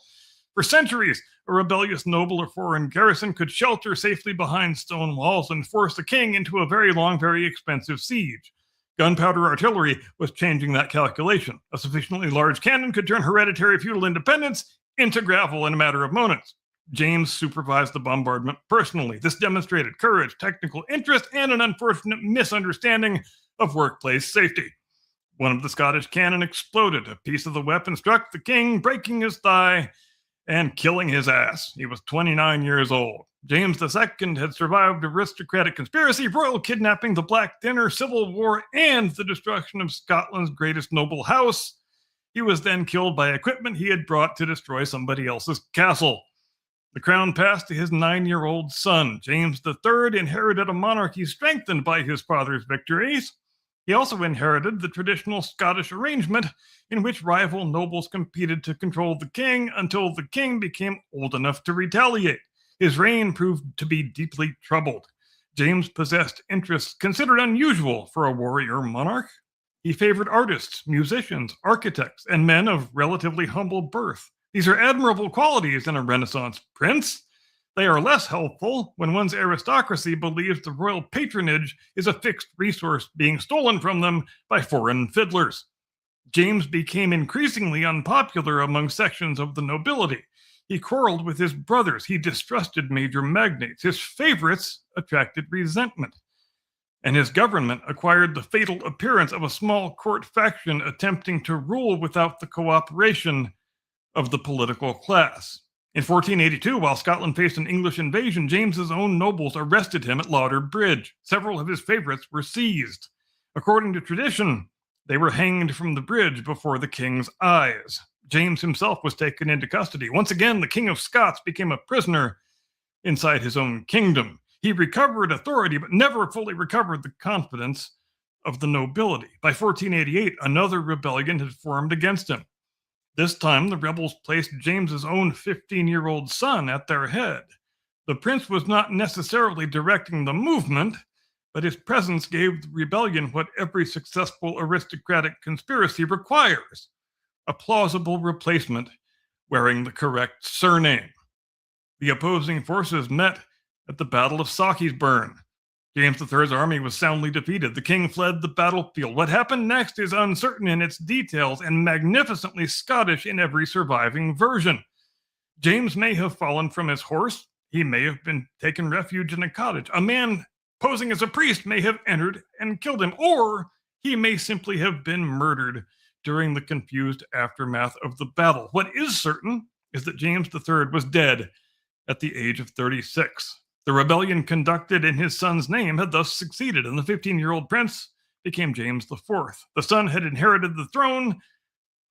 For centuries, a rebellious noble or foreign garrison could shelter safely behind stone walls and force the king into a very long, very expensive siege. Gunpowder artillery was changing that calculation. A sufficiently large cannon could turn hereditary feudal independence into gravel in a matter of moments. James supervised the bombardment personally. This demonstrated courage, technical interest, and an unfortunate misunderstanding of workplace safety. One of the Scottish cannon exploded. A piece of the weapon struck the king, breaking his thigh and killing his ass. He was 29 years old. James II had survived aristocratic conspiracy, royal kidnapping, the Black Dinner, civil war, and the destruction of Scotland's greatest noble house. He was then killed by equipment he had brought to destroy somebody else's castle. The crown passed to his 9-year-old son. James III inherited a monarchy strengthened by his father's victories. He also inherited the traditional Scottish arrangement in which rival nobles competed to control the king until the king became old enough to retaliate. His reign proved to be deeply troubled. James possessed interests considered unusual for a warrior monarch. He favored artists, musicians, architects, and men of relatively humble birth. These are admirable qualities in a Renaissance prince. They are less helpful when one's aristocracy believes the royal patronage is a fixed resource being stolen from them by foreign fiddlers. James became increasingly unpopular among sections of the nobility. He quarreled with his brothers. He distrusted major magnates. His favorites attracted resentment. And his government acquired the fatal appearance of a small court faction attempting to rule without the cooperation of the political class. In 1482, while Scotland faced an English invasion, James's own nobles arrested him at Lauder Bridge. Several of his favorites were seized. According to tradition, they were hanged from the bridge before the king's eyes. James himself was taken into custody. Once again, the King of Scots became a prisoner inside his own kingdom. He recovered authority, but never fully recovered the confidence of the nobility. By 1488, another rebellion had formed against him. This time, the rebels placed James's own 15-year-old son at their head. The prince was not necessarily directing the movement, but his presence gave the rebellion what every successful aristocratic conspiracy requires: a plausible replacement wearing the correct surname. The opposing forces met at the Battle of Sackeysburn. James III's army was soundly defeated. The king fled the battlefield. What happened next is uncertain in its details and magnificently Scottish in every surviving version. James may have fallen from his horse. He may have been taken refuge in a cottage. A man posing as a priest may have entered and killed him, or he may simply have been murdered during the confused aftermath of the battle. What is certain is that James III was dead at the age of 36. The rebellion conducted in his son's name had thus succeeded, and the 15-year-old prince became James IV. The son had inherited the throne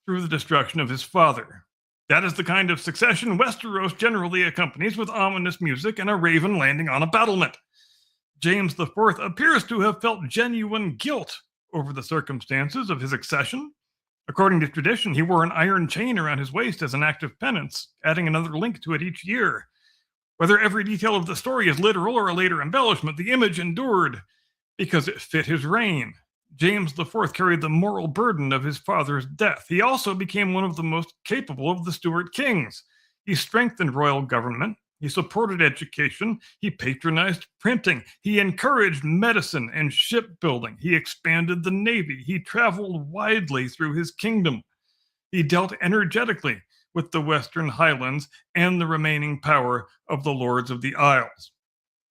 through the destruction of his father. That is the kind of succession Westeros generally accompanies with ominous music and a raven landing on a battlement. James IV appears to have felt genuine guilt over the circumstances of his accession. According to tradition, he wore an iron chain around his waist as an act of penance, adding another link to it each year. Whether every detail of the story is literal or a later embellishment, the image endured because it fit his reign. James IV carried the moral burden of his father's death. He also became one of the most capable of the Stuart kings. He strengthened royal government. He supported education. He patronized printing. He encouraged medicine and shipbuilding. He expanded the navy. He traveled widely through his kingdom. He dealt energetically with the Western Highlands and the remaining power of the Lords of the Isles.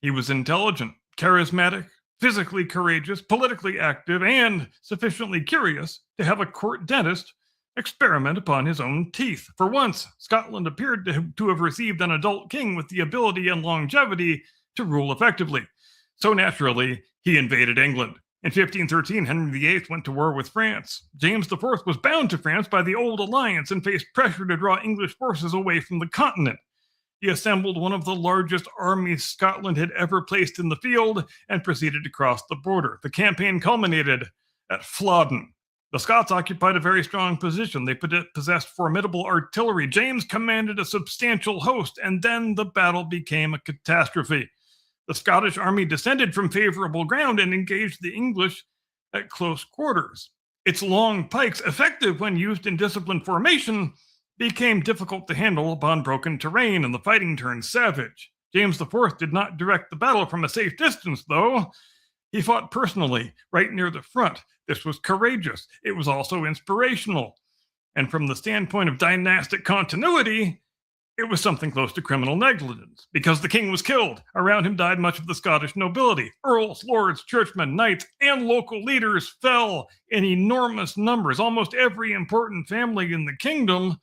He was intelligent, charismatic, physically courageous, politically active, and sufficiently curious to have a court dentist experiment upon his own teeth. For once, Scotland appeared to have received an adult king with the ability and longevity to rule effectively. So naturally, he invaded England. In 1513, Henry VIII went to war with France. James IV was bound to France by the Old Alliance and faced pressure to draw English forces away from the continent. He assembled one of the largest armies Scotland had ever placed in the field and proceeded to cross the border. The campaign culminated at Flodden. The Scots occupied a very strong position. They possessed formidable artillery. James commanded a substantial host, and then the battle became a catastrophe. The Scottish army descended from favorable ground and engaged the English at close quarters. Its long pikes, effective when used in disciplined formation, became difficult to handle upon broken terrain, and the fighting turned savage. James IV did not direct the battle from a safe distance, though. He fought personally, right near the front. This was courageous. It was also inspirational. And from the standpoint of dynastic continuity, it was something close to criminal negligence. Because the king was killed, around him died much of the Scottish nobility. Earls, lords, churchmen, knights, and local leaders fell in enormous numbers. Almost every important family in the kingdom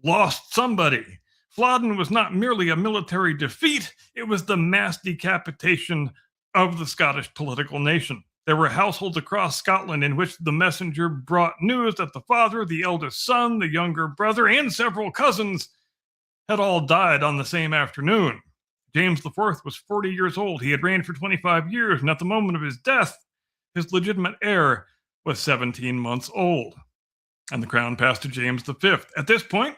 lost somebody. Flodden was not merely a military defeat, it was the mass decapitation of the Scottish political nation. There were households across Scotland in which the messenger brought news that the father, the eldest son, the younger brother, and several cousins had all died on the same afternoon. James IV was 40 years old. He had reigned for 25 years, and at the moment of his death, his legitimate heir was 17 months old. And the crown passed to James V. At this point,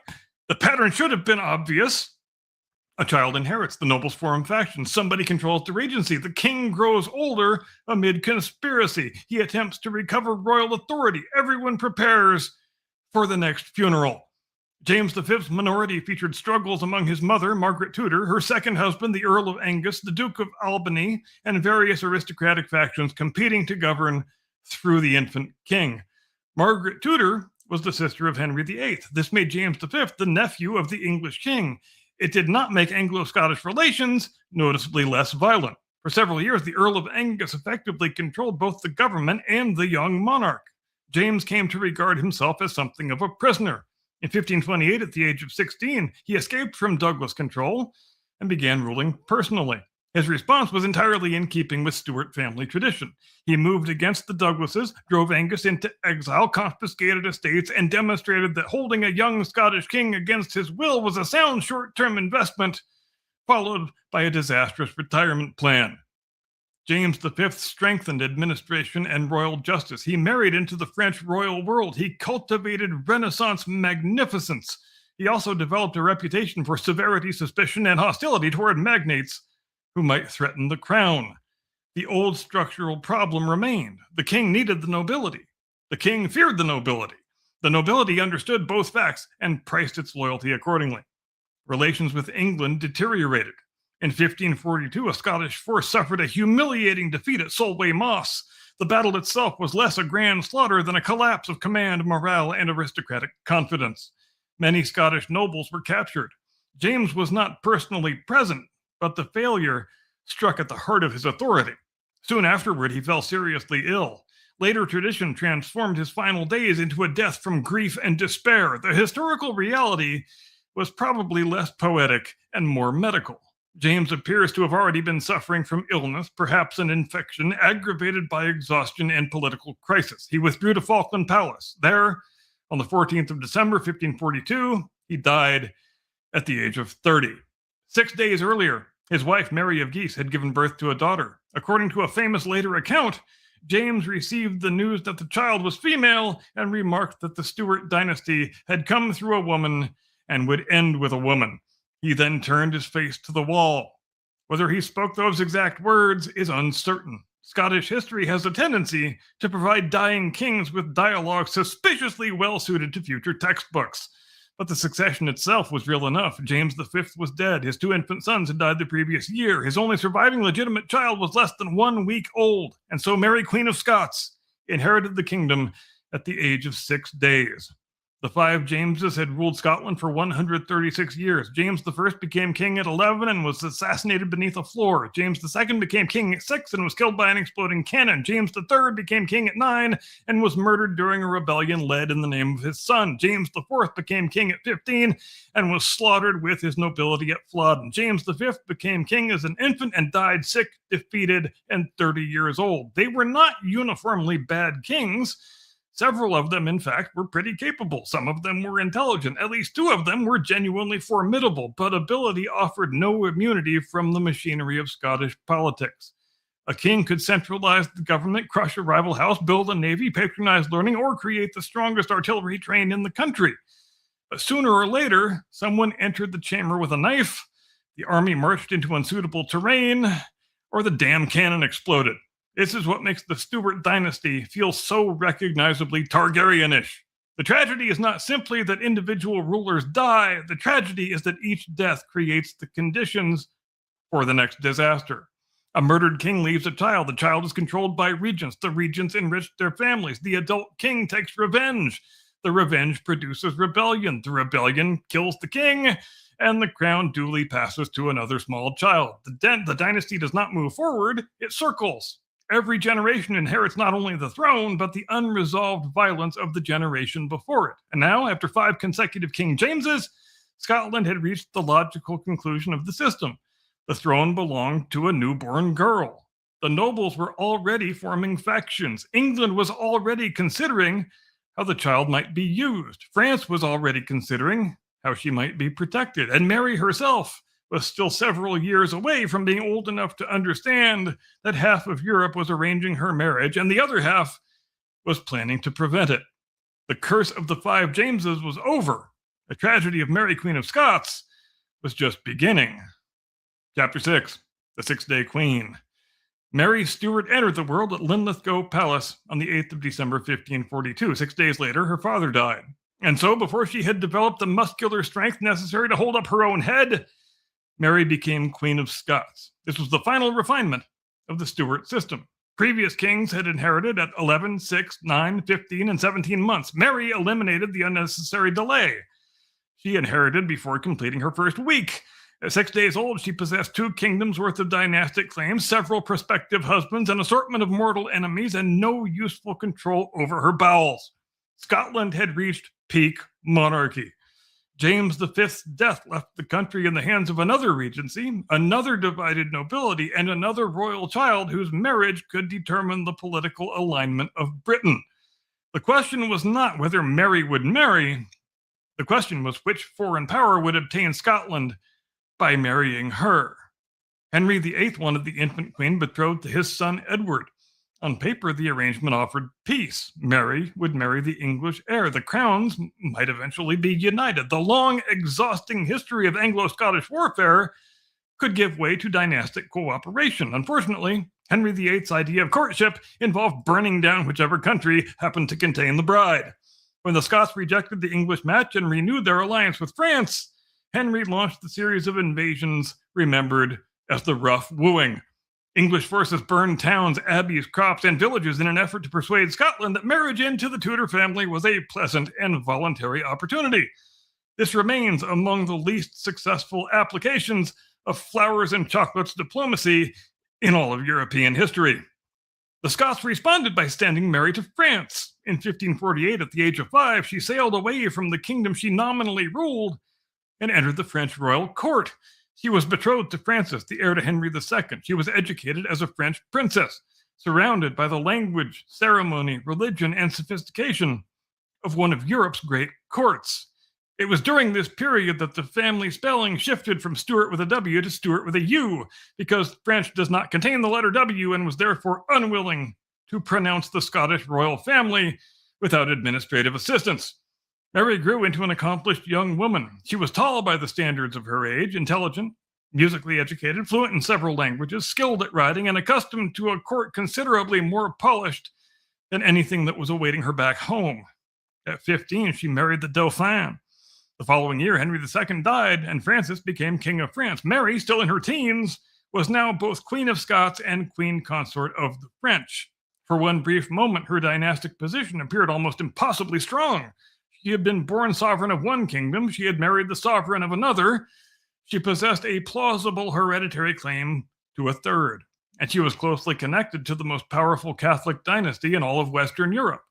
the pattern should have been obvious. A child inherits, the nobles form factions, somebody controls the regency, the king grows older amid conspiracy, he attempts to recover royal authority, everyone prepares for the next funeral. James V's minority featured struggles among his mother, Margaret Tudor, her second husband, the Earl of Angus, the Duke of Albany, and various aristocratic factions competing to govern through the infant king. Margaret Tudor was the sister of Henry VIII. This made James V the nephew of the English king. It did not make Anglo-Scottish relations noticeably less violent. For several years, the Earl of Angus effectively controlled both the government and the young monarch. James came to regard himself as something of a prisoner. In 1528, at the age of 16, he escaped from Douglas control and began ruling personally. His response was entirely in keeping with Stuart family tradition. He moved against the Douglases, drove Angus into exile, confiscated estates, and demonstrated that holding a young Scottish king against his will was a sound short-term investment, followed by a disastrous retirement plan. James V strengthened administration and royal justice. He married into the French royal world. He cultivated Renaissance magnificence. He also developed a reputation for severity, suspicion, and hostility toward magnates who might threaten the crown. The old structural problem remained. The king needed the nobility. The king feared the nobility. The nobility understood both facts and priced its loyalty accordingly. Relations with England deteriorated. In 1542, a Scottish force suffered a humiliating defeat at Solway Moss. The battle itself was less a grand slaughter than a collapse of command, morale, and aristocratic confidence. Many Scottish nobles were captured. James was not personally present, but the failure struck at the heart of his authority. Soon afterward, he fell seriously ill. Later tradition transformed his final days into a death from grief and despair. The historical reality was probably less poetic and more medical. James appears to have already been suffering from illness, perhaps an infection aggravated by exhaustion and political crisis. He withdrew to Falkland Palace. There, on the 14th of December, 1542, he died at the age of 30. 6 days earlier, his wife, Mary of Guise, had given birth to a daughter. According to a famous later account, James received the news that the child was female and remarked that the Stuart dynasty had come through a woman and would end with a woman. He then turned his face to the wall. Whether he spoke those exact words is uncertain. Scottish history has a tendency to provide dying kings with dialogue suspiciously well-suited to future textbooks. But the succession itself was real enough. James V was dead. His 2 infant sons had died the previous year. His only surviving legitimate child was less than 1 week old. And so Mary, Queen of Scots, inherited the kingdom at the age of 6 days. The five Jameses had ruled Scotland for 136 years. James I became king at 11 and was assassinated beneath a floor. James II became king at 6 and was killed by an exploding cannon. James III became king at 9 and was murdered during a rebellion led in the name of his son. James IV became king at 15 and was slaughtered with his nobility at Flodden. James V became king as an infant and died sick, defeated, and 30 years old. They were not uniformly bad kings. Several of them, in fact, were pretty capable. Some of them were intelligent. At least 2 of them were genuinely formidable, but ability offered no immunity from the machinery of Scottish politics. A king could centralize the government, crush a rival house, build a navy, patronize learning, or create the strongest artillery train in the country. But sooner or later, someone entered the chamber with a knife, the army marched into unsuitable terrain, or the damn cannon exploded. This is what makes the Stuart dynasty feel so recognizably Targaryen-ish. The tragedy is not simply that individual rulers die. The tragedy is that each death creates the conditions for the next disaster. A murdered king leaves a child. The child is controlled by regents. The regents enrich their families. The adult king takes revenge. The revenge produces rebellion. The rebellion kills the king, and the crown duly passes to another small child. The dynasty does not move forward, it circles. Every generation inherits not only the throne, but the unresolved violence of the generation before it. And now, after 5 consecutive King Jameses, Scotland had reached the logical conclusion of the system. The throne belonged to a newborn girl. The nobles were already forming factions. England was already considering how the child might be used. France was already considering how she might be protected. And Mary herself was still several years away from being old enough to understand that half of Europe was arranging her marriage and the other half was planning to prevent it. The curse of the 5 Jameses was over. The tragedy of Mary, Queen of Scots, was just beginning. Chapter 6, The 6-Day Queen. Mary Stuart entered the world at Linlithgow Palace on the 8th of December, 1542. 6 days later, her father died. And so, before she had developed the muscular strength necessary to hold up her own head, Mary became Queen of Scots. This was the final refinement of the Stuart system. Previous kings had inherited at 11, 6, 9, 15, and 17 months. Mary eliminated the unnecessary delay. She inherited before completing her first week. At 6 days old, she possessed 2 kingdoms worth of dynastic claims, several prospective husbands, an assortment of mortal enemies, and no useful control over her bowels. Scotland had reached peak monarchy. James V's death left the country in the hands of another regency, another divided nobility, and another royal child whose marriage could determine the political alignment of Britain. The question was not whether Mary would marry. The question was which foreign power would obtain Scotland by marrying her. Henry VIII wanted the infant queen betrothed to his son Edward. On paper, the arrangement offered peace. Mary would marry the English heir. The crowns might eventually be united. The long, exhausting history of Anglo-Scottish warfare could give way to dynastic cooperation. Unfortunately, Henry VIII's idea of courtship involved burning down whichever country happened to contain the bride. When the Scots rejected the English match and renewed their alliance with France, Henry launched the series of invasions remembered as the Rough Wooing. English forces burned towns, abbeys, crops, and villages in an effort to persuade Scotland that marriage into the Tudor family was a pleasant and voluntary opportunity. This remains among the least successful applications of flowers and chocolates diplomacy in all of European history. The Scots responded by sending Mary to France. In 1548, at the age of 5, she sailed away from the kingdom she nominally ruled and entered the French royal court. She was betrothed to Francis, the heir to Henry II. She was educated as a French princess, surrounded by the language, ceremony, religion, and sophistication of one of Europe's great courts. It was during this period that the family spelling shifted from Stuart with a W to Stuart with a U, because French does not contain the letter W and was therefore unwilling to pronounce the Scottish royal family without administrative assistance. Mary grew into an accomplished young woman. She was tall by the standards of her age, intelligent, musically educated, fluent in several languages, skilled at riding, and accustomed to a court considerably more polished than anything that was awaiting her back home. At 15, she married the Dauphin. The following year, Henry II died, and Francis became King of France. Mary, still in her teens, was now both Queen of Scots and Queen Consort of the French. For one brief moment, her dynastic position appeared almost impossibly strong. She had been born sovereign of one kingdom. She had married the sovereign of another. She possessed a plausible hereditary claim to a third, and she was closely connected to the most powerful Catholic dynasty in all of Western Europe.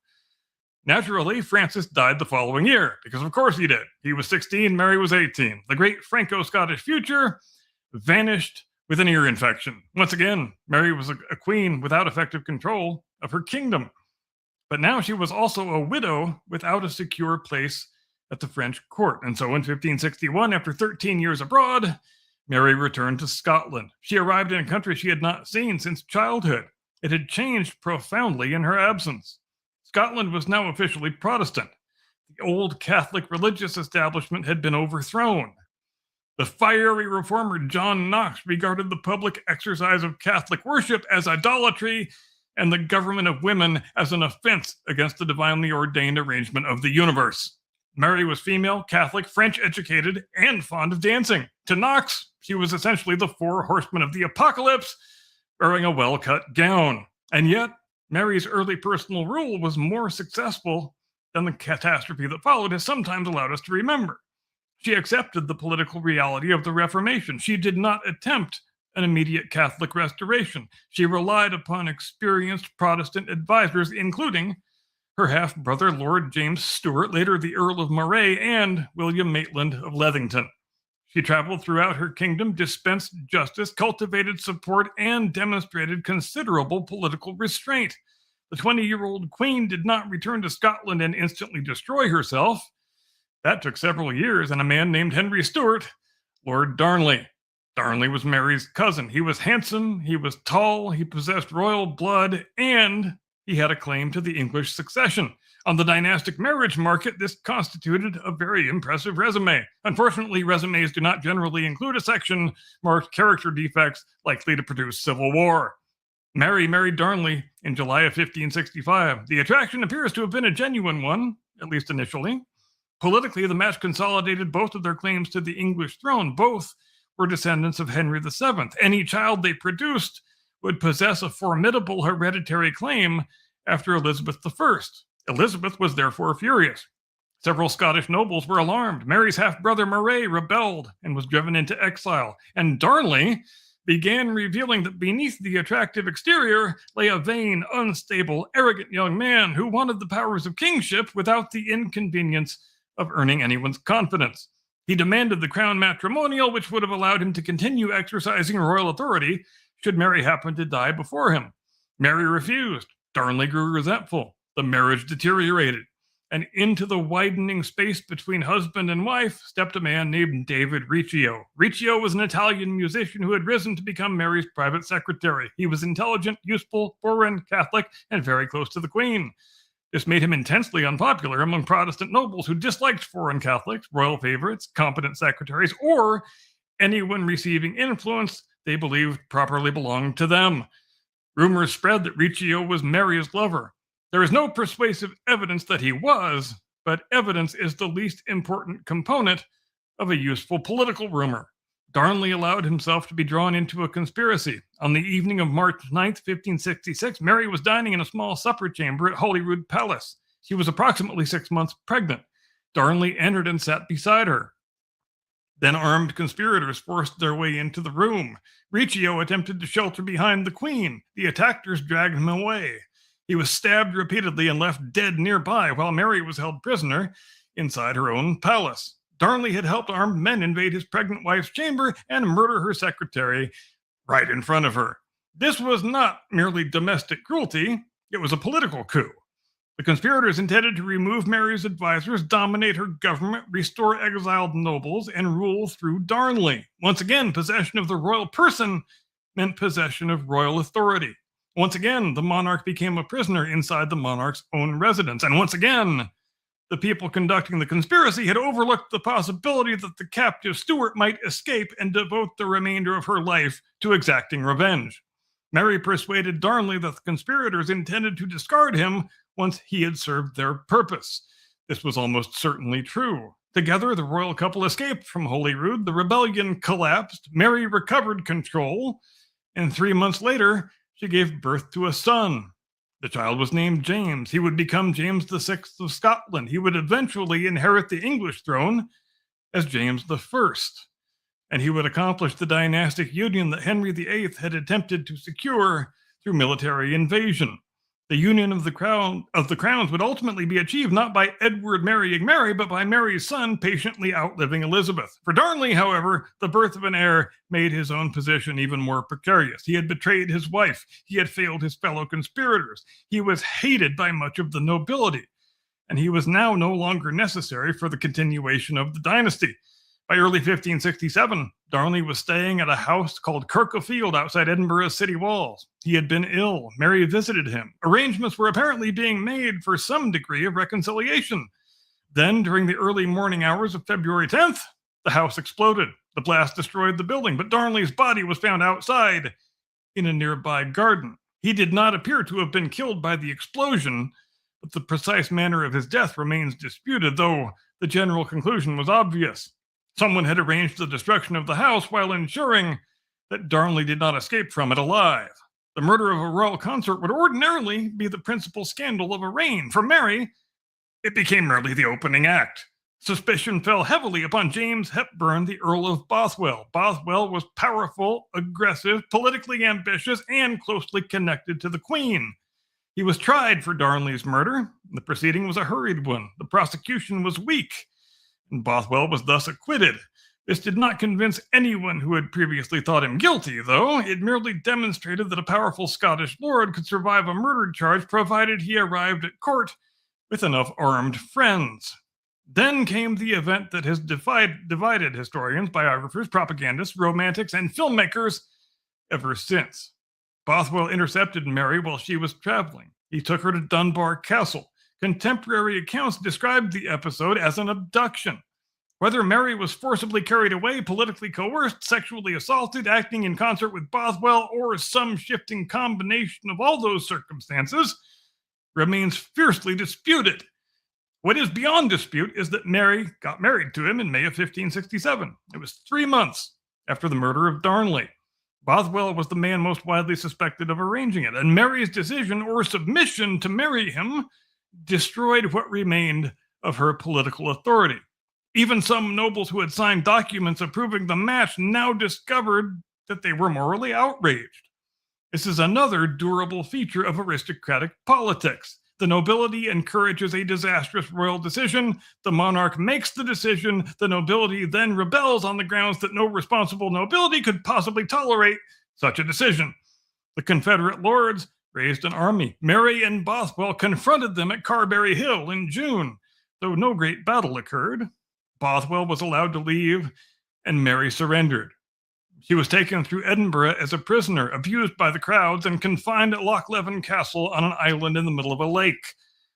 Naturally, Francis died the following year, because of course he did. He was 16, Mary was 18. The great Franco-Scottish future vanished with an ear infection. Once again, Mary was a queen without effective control of her kingdom. But now she was also a widow without a secure place at the French court. And so in 1561, after 13 years abroad, Mary returned to Scotland. She arrived in a country she had not seen since childhood. It had changed profoundly in her absence. Scotland was now officially Protestant. The old Catholic religious establishment had been overthrown. The fiery reformer John Knox regarded the public exercise of Catholic worship as idolatry and the government of women as an offense against the divinely ordained arrangement of the universe. Mary was female, Catholic, French-educated, and fond of dancing. To Knox, she was essentially the four horsemen of the apocalypse, wearing a well-cut gown. And yet, Mary's early personal rule was more successful than the catastrophe that followed has sometimes allowed us to remember. She accepted the political reality of the Reformation. She did not attempt an immediate Catholic restoration. She relied upon experienced Protestant advisors, including her half-brother Lord James Stuart, later the Earl of Moray, and William Maitland of Lethington. She traveled throughout her kingdom, dispensed justice, cultivated support, and demonstrated considerable political restraint. The 20-year-old queen did not return to Scotland and instantly destroy herself. That took several years, and a man named Henry Stuart, Lord Darnley. Darnley was Mary's cousin. He was handsome, he was tall, he possessed royal blood, and he had a claim to the English succession. On the dynastic marriage market, this constituted a very impressive resume. Unfortunately, resumes do not generally include a section marked character defects likely to produce civil war. Mary married Darnley in July of 1565. The attraction appears to have been a genuine one, at least initially. Politically, the match consolidated both of their claims to the English throne. Both were descendants of Henry VII. Any child they produced would possess a formidable hereditary claim after Elizabeth I. Elizabeth was therefore furious. Several Scottish nobles were alarmed. Mary's half-brother Moray rebelled and was driven into exile, and Darnley began revealing that beneath the attractive exterior lay a vain, unstable, arrogant young man who wanted the powers of kingship without the inconvenience of earning anyone's confidence. He demanded the crown matrimonial, which would have allowed him to continue exercising royal authority should Mary happen to die before him. Mary refused. Darnley grew resentful. The marriage deteriorated, and into the widening space between husband and wife stepped a man named David Riccio. Riccio was an Italian musician who had risen to become Mary's private secretary. He was intelligent, useful, foreign, Catholic, and very close to the Queen. This made him intensely unpopular among Protestant nobles who disliked foreign Catholics, royal favorites, competent secretaries, or anyone receiving influence they believed properly belonged to them. Rumors spread that Riccio was Mary's lover. There is no persuasive evidence that he was, but evidence is the least important component of a useful political rumor. Darnley allowed himself to be drawn into a conspiracy. On the evening of March 9th, 1566, Mary was dining in a small supper chamber at Holyrood Palace. She was approximately 6 months pregnant. Darnley entered and sat beside her. Then armed conspirators forced their way into the room. Riccio attempted to shelter behind the Queen. The attackers dragged him away. He was stabbed repeatedly and left dead nearby, while Mary was held prisoner inside her own palace. Darnley had helped armed men invade his pregnant wife's chamber and murder her secretary right in front of her. This was not merely domestic cruelty, it was a political coup. The conspirators intended to remove Mary's advisors, dominate her government, restore exiled nobles, and rule through Darnley. Once again, possession of the royal person meant possession of royal authority. Once again, the monarch became a prisoner inside the monarch's own residence. And once again, the people conducting the conspiracy had overlooked the possibility that the captive Stuart might escape and devote the remainder of her life to exacting revenge. Mary persuaded Darnley that the conspirators intended to discard him once he had served their purpose. This was almost certainly true. Together, the royal couple escaped from Holyrood. The rebellion collapsed. Mary recovered control, and 3 months later, she gave birth to a son. The child was named James. He would become James VI of Scotland. He would eventually inherit the English throne as James I, and he would accomplish the dynastic union that Henry VIII had attempted to secure through military invasion. The union of the crowns would ultimately be achieved not by Edward marrying Mary, but by Mary's son patiently outliving Elizabeth. For Darnley, however, the birth of an heir made his own position even more precarious. He had betrayed his wife. He had failed his fellow conspirators. He was hated by much of the nobility, and he was now no longer necessary for the continuation of the dynasty. By early 1567, Darnley was staying at a house called Kirk o' Field outside Edinburgh's city walls. He had been ill. Mary visited him. Arrangements were apparently being made for some degree of reconciliation. Then, during the early morning hours of February 10th, the house exploded. The blast destroyed the building, but Darnley's body was found outside in a nearby garden. He did not appear to have been killed by the explosion, but the precise manner of his death remains disputed, though the general conclusion was obvious. Someone had arranged the destruction of the house while ensuring that Darnley did not escape from it alive. The murder of a royal consort would ordinarily be the principal scandal of a reign. For Mary, it became merely the opening act. Suspicion fell heavily upon James Hepburn, the Earl of Bothwell. Bothwell was powerful, aggressive, politically ambitious, and closely connected to the Queen. He was tried for Darnley's murder. The proceeding was a hurried one. The prosecution was weak, and Bothwell was thus acquitted. This did not convince anyone who had previously thought him guilty, though. It merely demonstrated that a powerful Scottish lord could survive a murder charge provided he arrived at court with enough armed friends. Then came the event that has divided historians, biographers, propagandists, romantics, and filmmakers ever since. Bothwell intercepted Mary while she was traveling. He took her to Dunbar Castle. Contemporary accounts described the episode as an abduction. Whether Mary was forcibly carried away, politically coerced, sexually assaulted, acting in concert with Bothwell, or some shifting combination of all those circumstances, remains fiercely disputed. What is beyond dispute is that Mary got married to him in May of 1567. It was 3 months after the murder of Darnley. Bothwell was the man most widely suspected of arranging it, and Mary's decision or submission to marry him destroyed what remained of her political authority. Even some nobles who had signed documents approving the match now discovered that they were morally outraged. This is another durable feature of aristocratic politics. The nobility encourages a disastrous royal decision. The monarch makes the decision. The nobility then rebels on the grounds that no responsible nobility could possibly tolerate such a decision. The Confederate lords raised an army. Mary and Bothwell confronted them at Carberry Hill in June. Though no great battle occurred, Bothwell was allowed to leave, and Mary surrendered. She was taken through Edinburgh as a prisoner, abused by the crowds, and confined at Lochleven Castle on an island in the middle of a lake.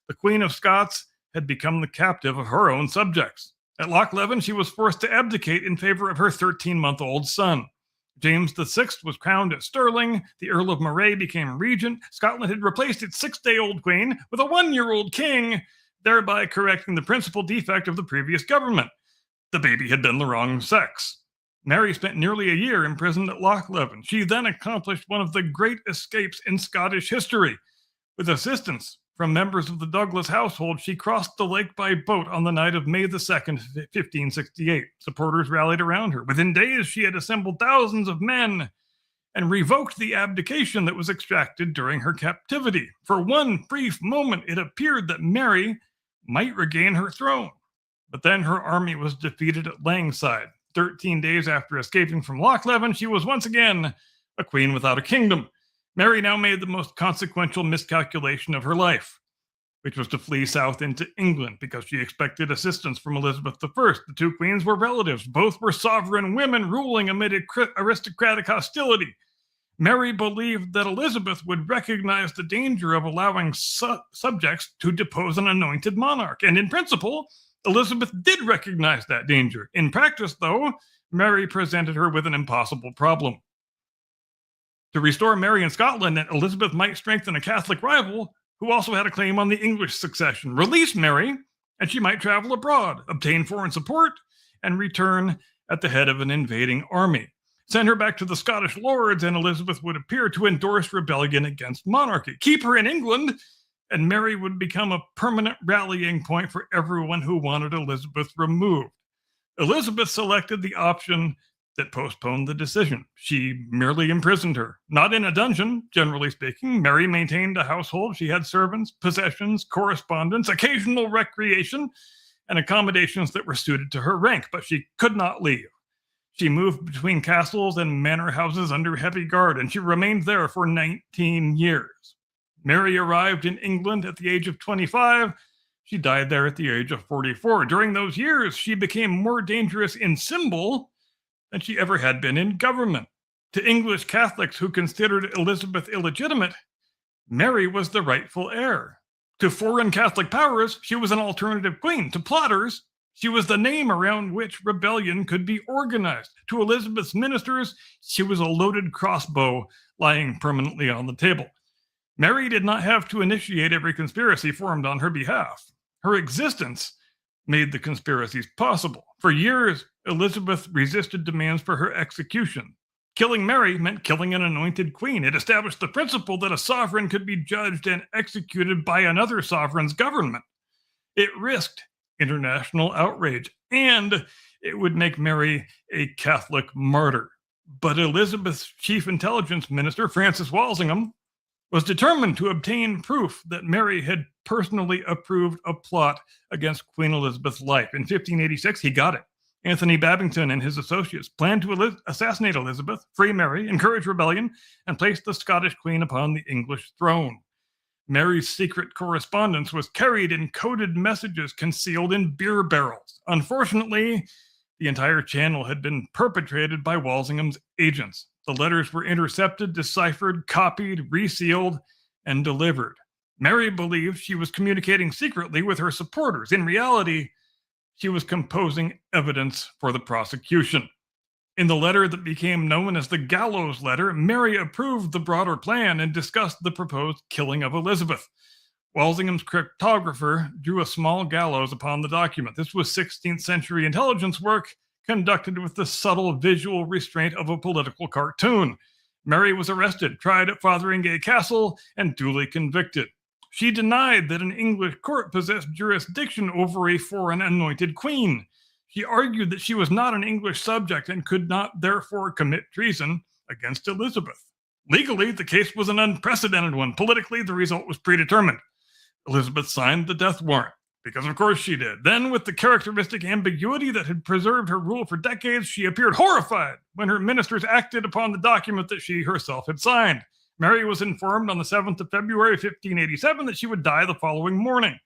The Queen of Scots had become the captive of her own subjects. At Lochleven, she was forced to abdicate in favor of her 13-month-old son. James VI was crowned at Stirling. The Earl of Moray became regent. Scotland had replaced its 6-day-old queen with a 1-year-old king, thereby correcting the principal defect of the previous government. The baby had been the wrong sex. Mary spent nearly a year imprisoned at Lochleven. She then accomplished one of the great escapes in Scottish history. With assistance from members of the Douglas household, she crossed the lake by boat on the night of May the 2nd, 1568. Supporters rallied around her. Within days, she had assembled thousands of men and revoked the abdication that was extracted during her captivity. For one brief moment, it appeared that Mary might regain her throne. But then her army was defeated at Langside. 13 days after escaping from Lochleven, she was once again a queen without a kingdom. Mary now made the most consequential miscalculation of her life, which was to flee south into England because she expected assistance from Elizabeth I. The two queens were relatives. Both were sovereign women ruling amid aristocratic hostility. Mary believed that Elizabeth would recognize the danger of allowing subjects to depose an anointed monarch. And in principle, Elizabeth did recognize that danger. In practice, though, Mary presented her with an impossible problem. To restore Mary in Scotland, Elizabeth might strengthen a Catholic rival who also had a claim on the English succession. Release Mary, and she might travel abroad, obtain foreign support, and return at the head of an invading army. Send her back to the Scottish lords, and Elizabeth would appear to endorse rebellion against monarchy. Keep her in England, and Mary would become a permanent rallying point for everyone who wanted Elizabeth removed. Elizabeth selected the option that postponed the decision. She merely imprisoned her, not in a dungeon, generally speaking. Mary maintained a household. She had servants, possessions, correspondence, occasional recreation, and accommodations that were suited to her rank, but she could not leave. She moved between castles and manor houses under heavy guard, and she remained there for 19 years. Mary arrived in England at the age of 25. She died there at the age of 44. During those years, she became more dangerous in symbol than she ever had been in government. To English Catholics who considered Elizabeth illegitimate, Mary was the rightful heir. To foreign Catholic powers, she was an alternative queen. To plotters, she was the name around which rebellion could be organized. To Elizabeth's ministers, she was a loaded crossbow lying permanently on the table. Mary did not have to initiate every conspiracy formed on her behalf. Her existence made the conspiracies possible. For years, Elizabeth resisted demands for her execution. Killing Mary meant killing an anointed queen. It established the principle that a sovereign could be judged and executed by another sovereign's government. It risked international outrage, and it would make Mary a Catholic martyr. But Elizabeth's chief intelligence minister, Francis Walsingham, was determined to obtain proof that Mary had personally approved a plot against Queen Elizabeth's life. In 1586, he got it. Anthony Babington and his associates planned to assassinate Elizabeth, free Mary, encourage rebellion, and place the Scottish queen upon the English throne. Mary's secret correspondence was carried in coded messages concealed in beer barrels. Unfortunately, the entire channel had been perpetrated by Walsingham's agents. The letters were intercepted, deciphered, copied, resealed, and delivered. Mary believed she was communicating secretly with her supporters. In reality, she was composing evidence for the prosecution. In the letter that became known as the Gallows Letter, Mary approved the broader plan and discussed the proposed killing of Elizabeth. Walsingham's cryptographer drew a small gallows upon the document. This was 16th century intelligence work conducted with the subtle visual restraint of a political cartoon. Mary was arrested, tried at Fotheringay Castle, and duly convicted. She denied that an English court possessed jurisdiction over a foreign anointed queen. She argued that she was not an English subject and could not therefore commit treason against Elizabeth. Legally, the case was an unprecedented one. Politically, the result was predetermined. Elizabeth signed the death warrant, because of course she did. Then, with the characteristic ambiguity that had preserved her rule for decades, she appeared horrified when her ministers acted upon the document that she herself had signed. Mary was informed on the 7th of February, 1587, that she would die the following morning.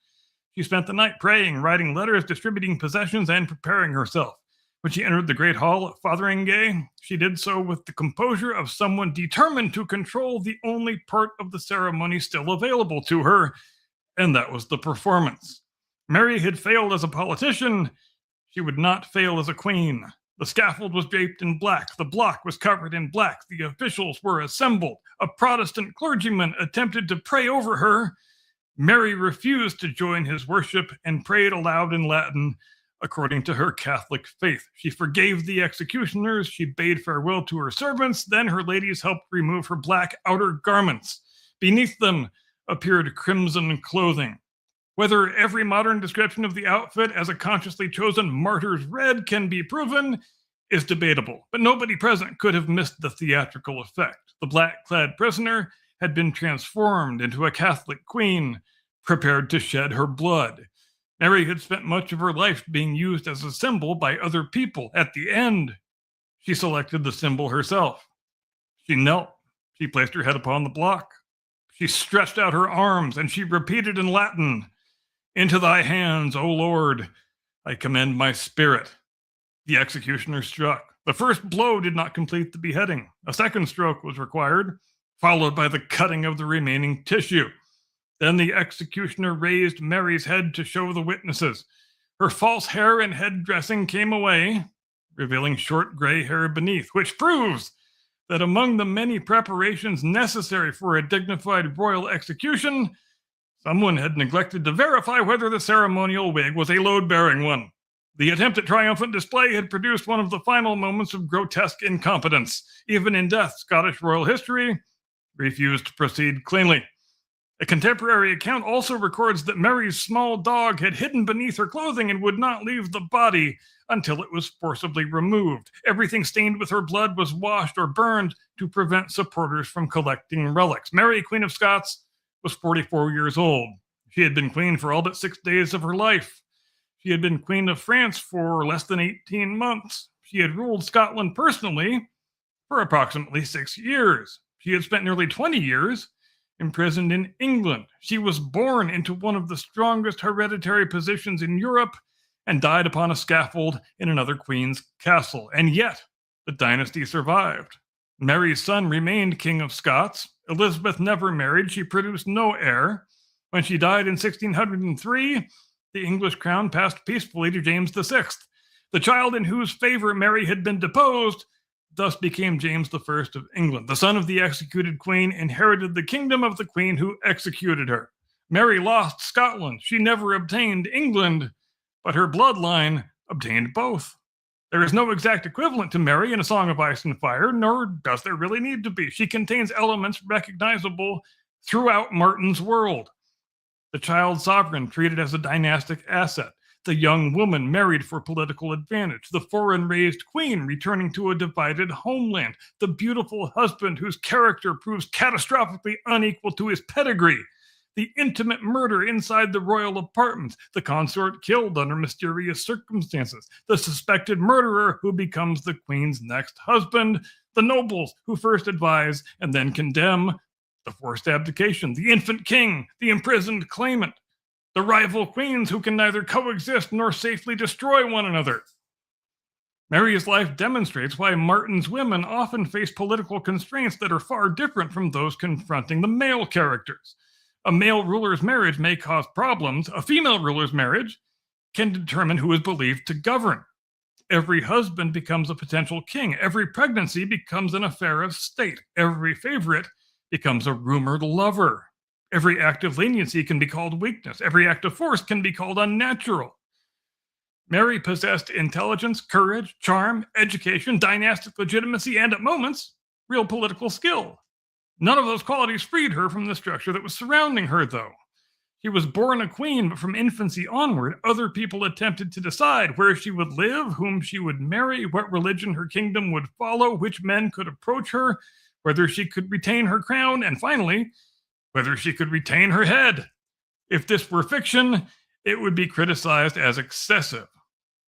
She spent the night praying, writing letters, distributing possessions, and preparing herself. When she entered the Great Hall at Fotheringay, she did so with the composure of someone determined to control the only part of the ceremony still available to her, and that was the performance. Mary had failed as a politician. She would not fail as a queen. The scaffold was draped in black. The block was covered in black. The officials were assembled. A Protestant clergyman attempted to pray over her. Mary refused to join his worship and prayed aloud in Latin according to her Catholic faith. She forgave the executioners. She bade farewell to her servants. Then her ladies helped remove her black outer garments. Beneath them appeared crimson clothing. Whether every modern description of the outfit as a consciously chosen martyr's red can be proven is debatable, but nobody present could have missed the theatrical effect. The black-clad prisoner had been transformed into a Catholic queen, prepared to shed her blood. Mary had spent much of her life being used as a symbol by other people. At the end, she selected the symbol herself. She knelt. She placed her head upon the block. She stretched out her arms, and she repeated in Latin, "Into thy hands, O Lord, I commend my spirit." The executioner struck. The first blow did not complete the beheading. A second stroke was required, followed by the cutting of the remaining tissue. Then the executioner raised Mary's head to show the witnesses. Her false hair and head dressing came away, revealing short gray hair beneath, which proves that among the many preparations necessary for a dignified royal execution, someone had neglected to verify whether the ceremonial wig was a load-bearing one. The attempt at triumphant display had produced one of the final moments of grotesque incompetence. Even in death, Scottish royal history refused to proceed cleanly. A contemporary account also records that Mary's small dog had hidden beneath her clothing and would not leave the body until it was forcibly removed. Everything stained with her blood was washed or burned to prevent supporters from collecting relics. Mary, Queen of Scots, was 44 years old. She had been queen for all but 6 days of her life. She had been Queen of France for less than 18 months. She had ruled Scotland personally for approximately 6 years. She had spent nearly 20 years imprisoned in England. She was born into one of the strongest hereditary positions in Europe and died upon a scaffold in another queen's castle. And yet, the dynasty survived. Mary's son remained King of Scots. Elizabeth never married. She produced no heir. When she died in 1603, the English crown passed peacefully to James VI. The child in whose favor Mary had been deposed thus became James I of England. The son of the executed queen inherited the kingdom of the queen who executed her. Mary lost Scotland. She never obtained England, but her bloodline obtained both. There is no exact equivalent to Mary in A Song of Ice and Fire, nor does there really need to be. She contains elements recognizable throughout Martin's world. The child sovereign treated as a dynastic asset. The young woman married for political advantage, the foreign-raised queen returning to a divided homeland, the beautiful husband whose character proves catastrophically unequal to his pedigree, the intimate murder inside the royal apartments, the consort killed under mysterious circumstances, the suspected murderer who becomes the queen's next husband, the nobles who first advise and then condemn, the forced abdication, the infant king, the imprisoned claimant, the rival queens who can neither coexist nor safely destroy one another. Mary's life demonstrates why Martin's women often face political constraints that are far different from those confronting the male characters. A male ruler's marriage may cause problems. A female ruler's marriage can determine who is believed to govern. Every husband becomes a potential king. Every pregnancy becomes an affair of state. Every favorite becomes a rumored lover. Every act of leniency can be called weakness. Every act of force can be called unnatural. Mary possessed intelligence, courage, charm, education, dynastic legitimacy, and at moments, real political skill. None of those qualities freed her from the structure that was surrounding her, though. She was born a queen, but from infancy onward, other people attempted to decide where she would live, whom she would marry, what religion her kingdom would follow, which men could approach her, whether she could retain her crown, and finally, whether she could retain her head. If this were fiction, it would be criticized as excessive.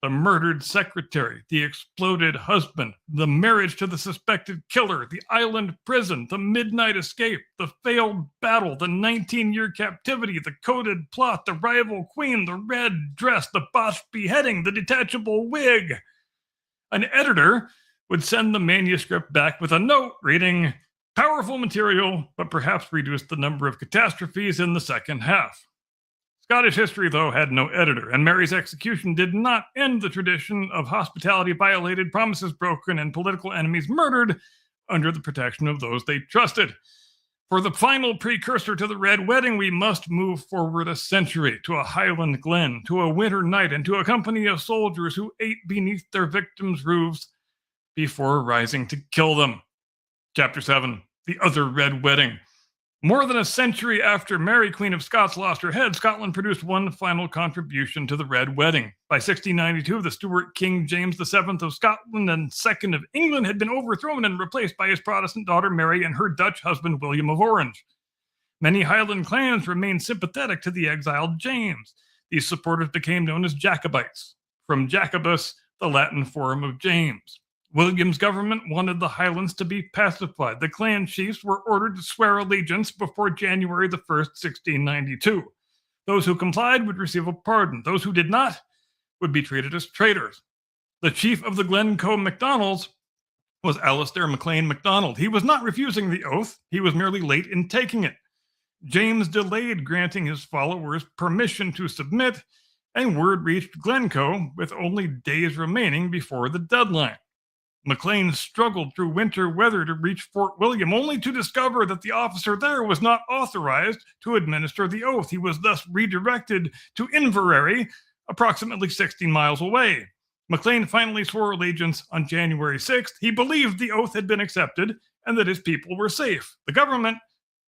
The murdered secretary, the exploded husband, the marriage to the suspected killer, the island prison, the midnight escape, the failed battle, the 19-year captivity, the coded plot, the rival queen, the red dress, the botched beheading, the detachable wig. An editor would send the manuscript back with a note reading, "Powerful material, but perhaps reduced the number of catastrophes in the second half." Scottish history, though, had no editor, and Mary's execution did not end the tradition of hospitality violated, promises broken, and political enemies murdered under the protection of those they trusted. For the final precursor to the Red Wedding, we must move forward a century, to a Highland glen, to a winter night, and to a company of soldiers who ate beneath their victims' roofs before rising to kill them. Chapter 7, The Other Red Wedding. More than a century after Mary, Queen of Scots, lost her head, Scotland produced one final contribution to the Red Wedding. By 1692, the Stuart King James VII of Scotland and II of England had been overthrown and replaced by his Protestant daughter Mary and her Dutch husband William of Orange. Many Highland clans remained sympathetic to the exiled James. These supporters became known as Jacobites, from Jacobus, the Latin form of James. William's government wanted the Highlands to be pacified. The clan chiefs were ordered to swear allegiance before January the 1st, 1692. Those who complied would receive a pardon. Those who did not would be treated as traitors. The chief of the Glencoe MacDonalds was Alistair MacLean MacDonald. He was not refusing the oath. He was merely late in taking it. James delayed granting his followers permission to submit, and word reached Glencoe with only days remaining before the deadline. MacLean struggled through winter weather to reach Fort William, only to discover that the officer there was not authorized to administer the oath. He was thus redirected to Inverary, approximately 16 miles away. Maclean finally swore allegiance on January 6th. He believed the oath had been accepted and that his people were safe. The government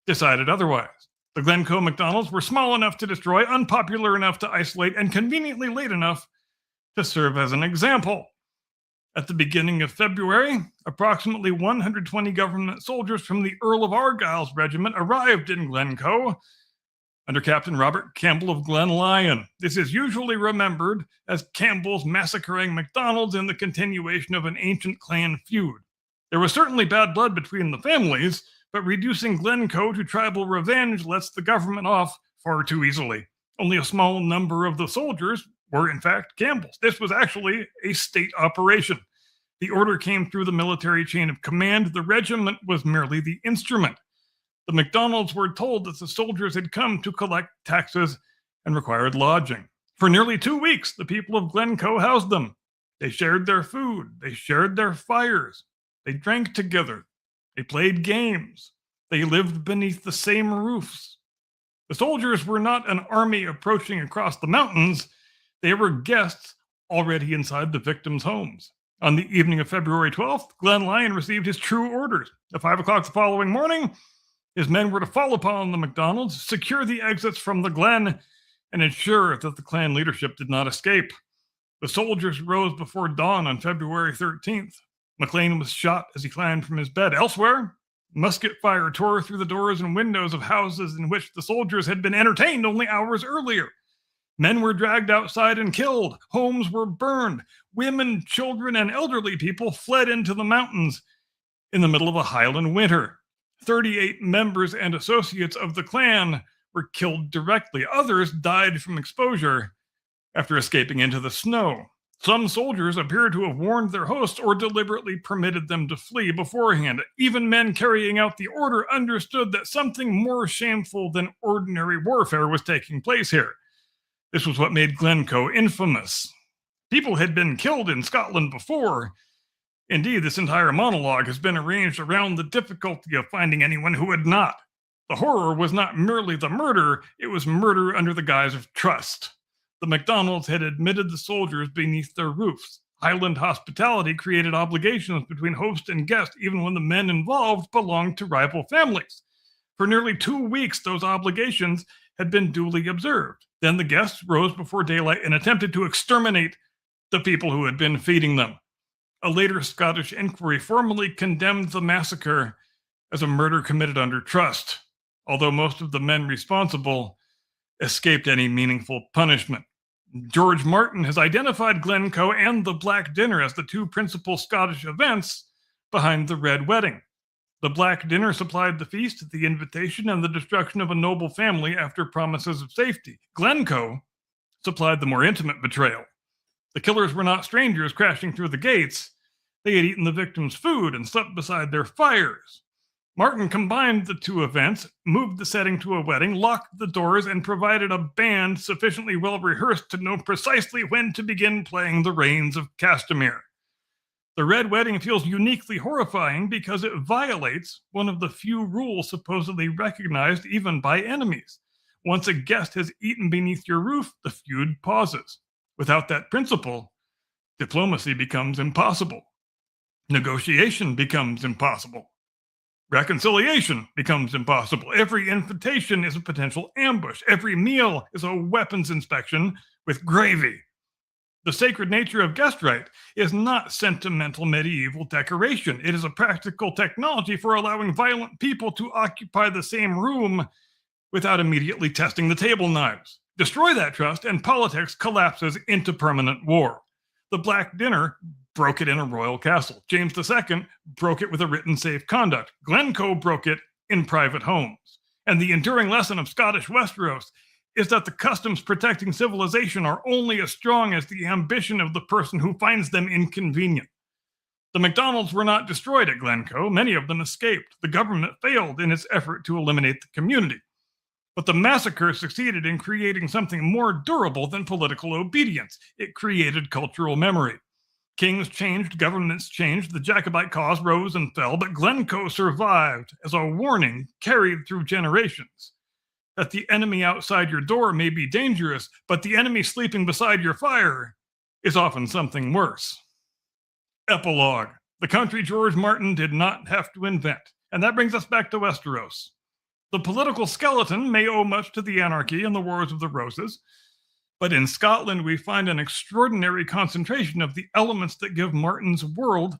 decided otherwise. The Glencoe McDonald's were small enough to destroy, unpopular enough to isolate, and conveniently late enough to serve as an example. At the beginning of February, approximately 120 government soldiers from the Earl of Argyll's regiment arrived in Glencoe under Captain Robert Campbell of Glen Lyon. This is usually remembered as Campbell's massacring McDonald's in the continuation of an ancient clan feud. There was certainly bad blood between the families, but reducing Glencoe to tribal revenge lets the government off far too easily. Only a small number of the soldiers were in fact Campbell's. This was actually a state operation. The order came through the military chain of command. The regiment was merely the instrument. The McDonald's were told that the soldiers had come to collect taxes and required lodging. For nearly 2 weeks, the people of Glencoe housed them. They shared their food. They shared their fires. They drank together. They played games. They lived beneath the same roofs. The soldiers were not an army approaching across the mountains. They were guests already inside the victims' homes. On the evening of February 12th, Glen Lyon received his true orders. At 5 o'clock the following morning, his men were to fall upon the McDonald's, secure the exits from the glen, and ensure that the clan leadership did not escape. The soldiers rose before dawn on February 13th. Maclean was shot as he climbed from his bed. Elsewhere, musket fire tore through the doors and windows of houses in which the soldiers had been entertained only hours earlier. Men were dragged outside and killed. Homes were burned. Women, children, and elderly people fled into the mountains in the middle of a Highland winter. 38 members and associates of the clan were killed directly. Others died from exposure after escaping into the snow. Some soldiers appear to have warned their hosts or deliberately permitted them to flee beforehand. Even men carrying out the order understood that something more shameful than ordinary warfare was taking place here. This was what made Glencoe infamous. People had been killed in Scotland before. Indeed, this entire monologue has been arranged around the difficulty of finding anyone who had not. The horror was not merely the murder, it was murder under the guise of trust. The McDonald's had admitted the soldiers beneath their roofs. Highland hospitality created obligations between host and guest, even when the men involved belonged to rival families. For nearly 2 weeks, those obligations had been duly observed. Then the guests rose before daylight and attempted to exterminate the people who had been feeding them. A later Scottish inquiry formally condemned the massacre as a murder committed under trust, although most of the men responsible escaped any meaningful punishment. George Martin has identified Glencoe and the Black Dinner as the two principal Scottish events behind the Red Wedding. The Black Dinner supplied the feast, the invitation, and the destruction of a noble family after promises of safety. Glencoe supplied the more intimate betrayal. The killers were not strangers crashing through the gates. They had eaten the victims' food and slept beside their fires. Martin combined the two events, moved the setting to a wedding, locked the doors, and provided a band sufficiently well rehearsed to know precisely when to begin playing the Rains of Castamere. The Red Wedding feels uniquely horrifying because it violates one of the few rules supposedly recognized even by enemies. Once a guest has eaten beneath your roof, the feud pauses. Without that principle, diplomacy becomes impossible. Negotiation becomes impossible. Reconciliation becomes impossible. Every invitation is a potential ambush. Every meal is a weapons inspection with gravy. The sacred nature of guest right is not sentimental medieval decoration. It is a practical technology for allowing violent people to occupy the same room without immediately testing the table knives. Destroy that trust, and politics collapses into permanent war. The Black Dinner broke it in a royal castle. James II broke it with a written safe conduct. Glencoe broke it in private homes. And the enduring lesson of Scottish Westeros is that the customs protecting civilization are only as strong as the ambition of the person who finds them inconvenient. The McDonald's were not destroyed at Glencoe. Many of them escaped. The government failed in its effort to eliminate the community. But the massacre succeeded in creating something more durable than political obedience. It created cultural memory. Kings changed, governments changed, the Jacobite cause rose and fell, but Glencoe survived as a warning carried through generations. that the enemy outside your door may be dangerous, but the enemy sleeping beside your fire is often something worse. Epilogue. The country George Martin did not have to invent. And that brings us back to Westeros. The political skeleton may owe much to the anarchy and the Wars of the Roses, but in Scotland we find an extraordinary concentration of the elements that give Martin's world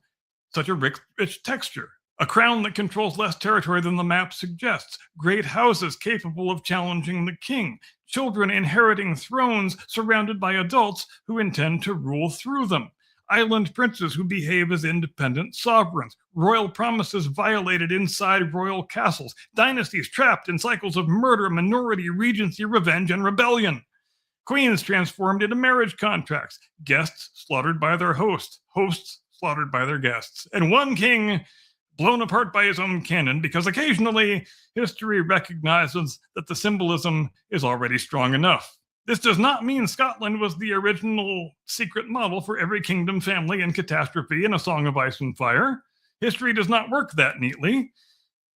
such a rich texture. A crown that controls less territory than the map suggests, great houses capable of challenging the king, children inheriting thrones surrounded by adults who intend to rule through them, island princes who behave as independent sovereigns, royal promises violated inside royal castles, dynasties trapped in cycles of murder, minority, regency, revenge, and rebellion, queens transformed into marriage contracts, guests slaughtered by their hosts, hosts slaughtered by their guests, and one king blown apart by his own canon because occasionally history recognizes that the symbolism is already strong enough. This does not mean Scotland was the original secret model for every kingdom, family, and catastrophe in A Song of Ice and Fire. History does not work that neatly,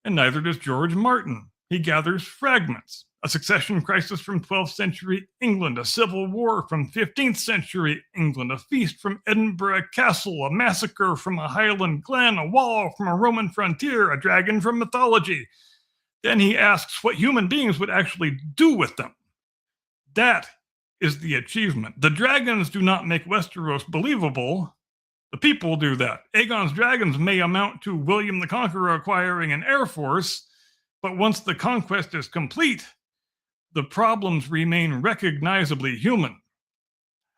and neither does George Martin. He gathers fragments. A succession crisis from 12th century England, a civil war from 15th century England, a feast from Edinburgh Castle, a massacre from a Highland glen, a wall from a Roman frontier, a dragon from mythology. Then he asks what human beings would actually do with them. That is the achievement. The dragons do not make Westeros believable. The people do that. Aegon's dragons may amount to William the Conqueror acquiring an air force, but once the conquest is complete, the problems remain recognizably human.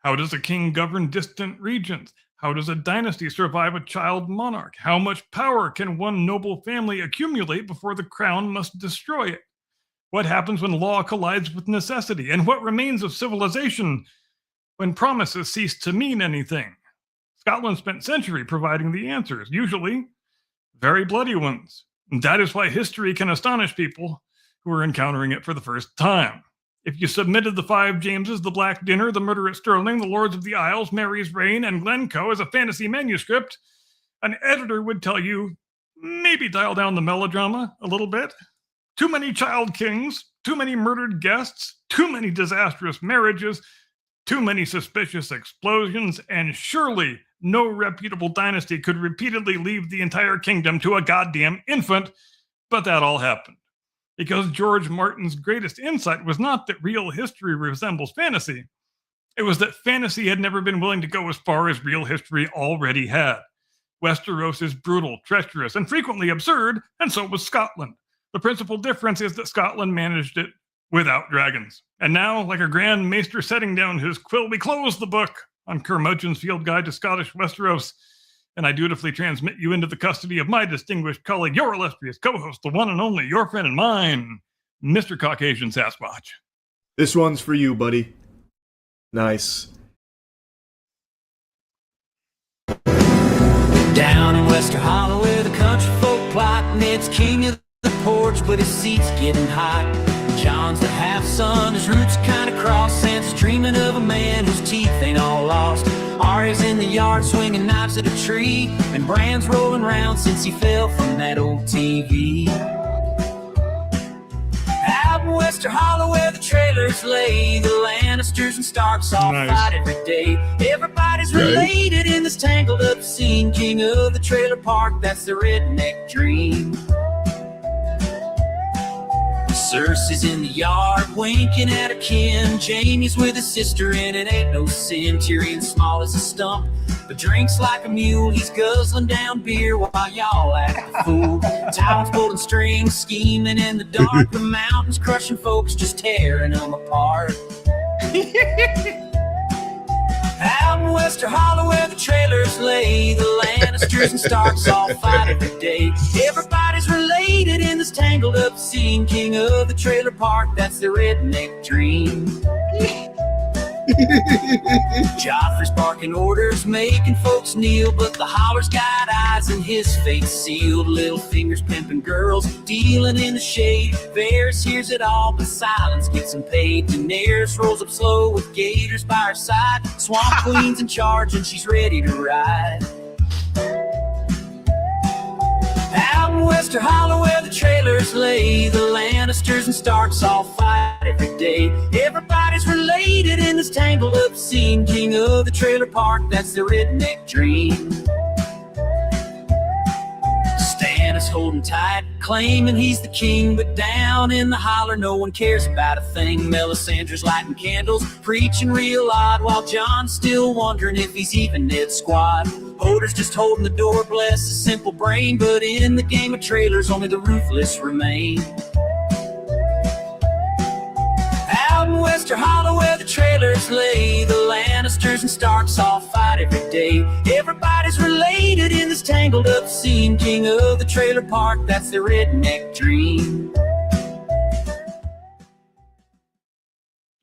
How does a king govern distant regions? How does a dynasty survive a child monarch? How much power can one noble family accumulate before the crown must destroy it? What happens when law collides with necessity? And what remains of civilization when promises cease to mean anything? Scotland spent centuries providing the answers, usually very bloody ones. And that is why history can astonish people who are encountering it for the first time. If you submitted the Five Jameses, the Black Dinner, the Murder at Stirling, the Lords of the Isles, Mary's Reign, and Glencoe as a fantasy manuscript, an editor would tell you, maybe dial down the melodrama a little bit. Too many child kings, too many murdered guests, too many disastrous marriages, too many suspicious explosions, and surely no reputable dynasty could repeatedly leave the entire kingdom to a goddamn infant, but that all happened. Because George Martin's greatest insight was not that real history resembles fantasy. It was that fantasy had never been willing to go as far as real history already had. Westeros is brutal, treacherous, and frequently absurd, and so was Scotland. The principal difference is that Scotland managed it without dragons. And now, like a grand maester setting down his quill, we close the book on Curmudgeon's Field Guide to Scottish Westeros, and I dutifully transmit you into the custody of my distinguished colleague, your illustrious co-host, the one and only, your friend and mine, Mr. Caucasian Sasquatch. This one's for you, buddy. Nice. Down in Wester Hollow where the country folk plot, and it's king of the porch, but his seat's getting hot. John's the half-son, his roots kind of cross, and he's dreaming of a man whose teeth ain't all lost. Arya's in the yard swinging knives at a tree, and Bran's rolling round since he fell from that old TV. Out in Wester Hollow where the trailers lay, the Lannisters and Starks all fight every day. Everybody's related in this tangled up scene. King of the trailer park, that's the redneck dream. Cersei's in the yard winking at her kin. Jaime's with his sister and it ain't no sin. Tyrion's small as a stump but drinks like a mule. He's guzzling down beer while y'all act the fool. Towns pulling strings, scheming in the dark. The mountains crushing folks, just tearing them apart. Out in Wester Hollow where the trailers lay, the Lannisters and Starks all fight every day. Everybody's related in this tangled up scene. King of the trailer park, that's the redneck dream. Joffrey's barking orders, making folks kneel, but the holler's got eyes and his face sealed. Little fingers pimping girls, dealing in the shade. Varys hears it all, but silence gets him paid. Daenerys rolls up slow with gators by her side. Swamp Queen's in charge and she's ready to ride. Out in Wester Hollow where the trailers lay, the Lannisters and Starks all fight every day. Everybody's related in this tangled up scene. King of the trailer park, that's the redneck dream. Stan is holding tight, claiming he's the king, but down in the holler no one cares about a thing. Melisandre's lighting candles, preaching real odd, while John's still wondering if he's even Ned's squad. Hoder's just holding the door, bless his simple brain, but in the game of trailers only the ruthless remain. Out in Wester Hollow where the trailers lay, the Lannisters and Starks all fight every day. Everybody's related in this tangled up scene. King of the trailer park, that's the redneck dream.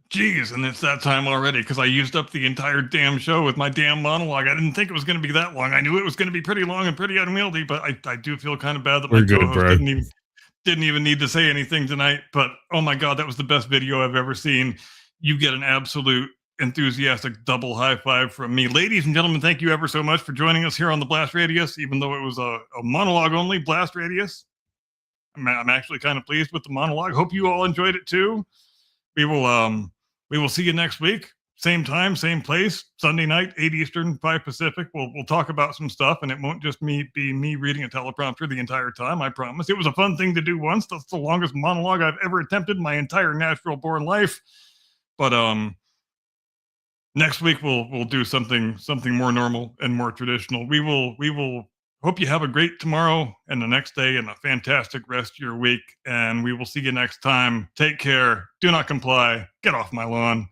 Jeez, and it's that time already because I used up the entire damn show with my damn monologue. I didn't think it was going to be that long. I knew it was going to be pretty long and pretty unwieldy, but I do feel kind of bad that my co-host didn't even need to say anything tonight. But oh my God, that was the best video I've ever seen. You get an absolute enthusiastic double high five from me. Ladies and gentlemen, thank you ever so much for joining us here on the Blast Radius, even though it was a monologue only Blast Radius. I'm actually kind of pleased with the monologue. Hope you all enjoyed it too. We will see you next week. Same time, same place, Sunday night, 8 Eastern, 5 Pacific. We'll talk about some stuff, and it won't just be me reading a teleprompter the entire time, I promise. It was a fun thing to do once. That's the longest monologue I've ever attempted in my entire natural-born life. But next week we'll do something more normal and more traditional. We will hope you have a great tomorrow and the next day and a fantastic rest of your week, and we will see you next time. Take care. Do not comply. Get off my lawn.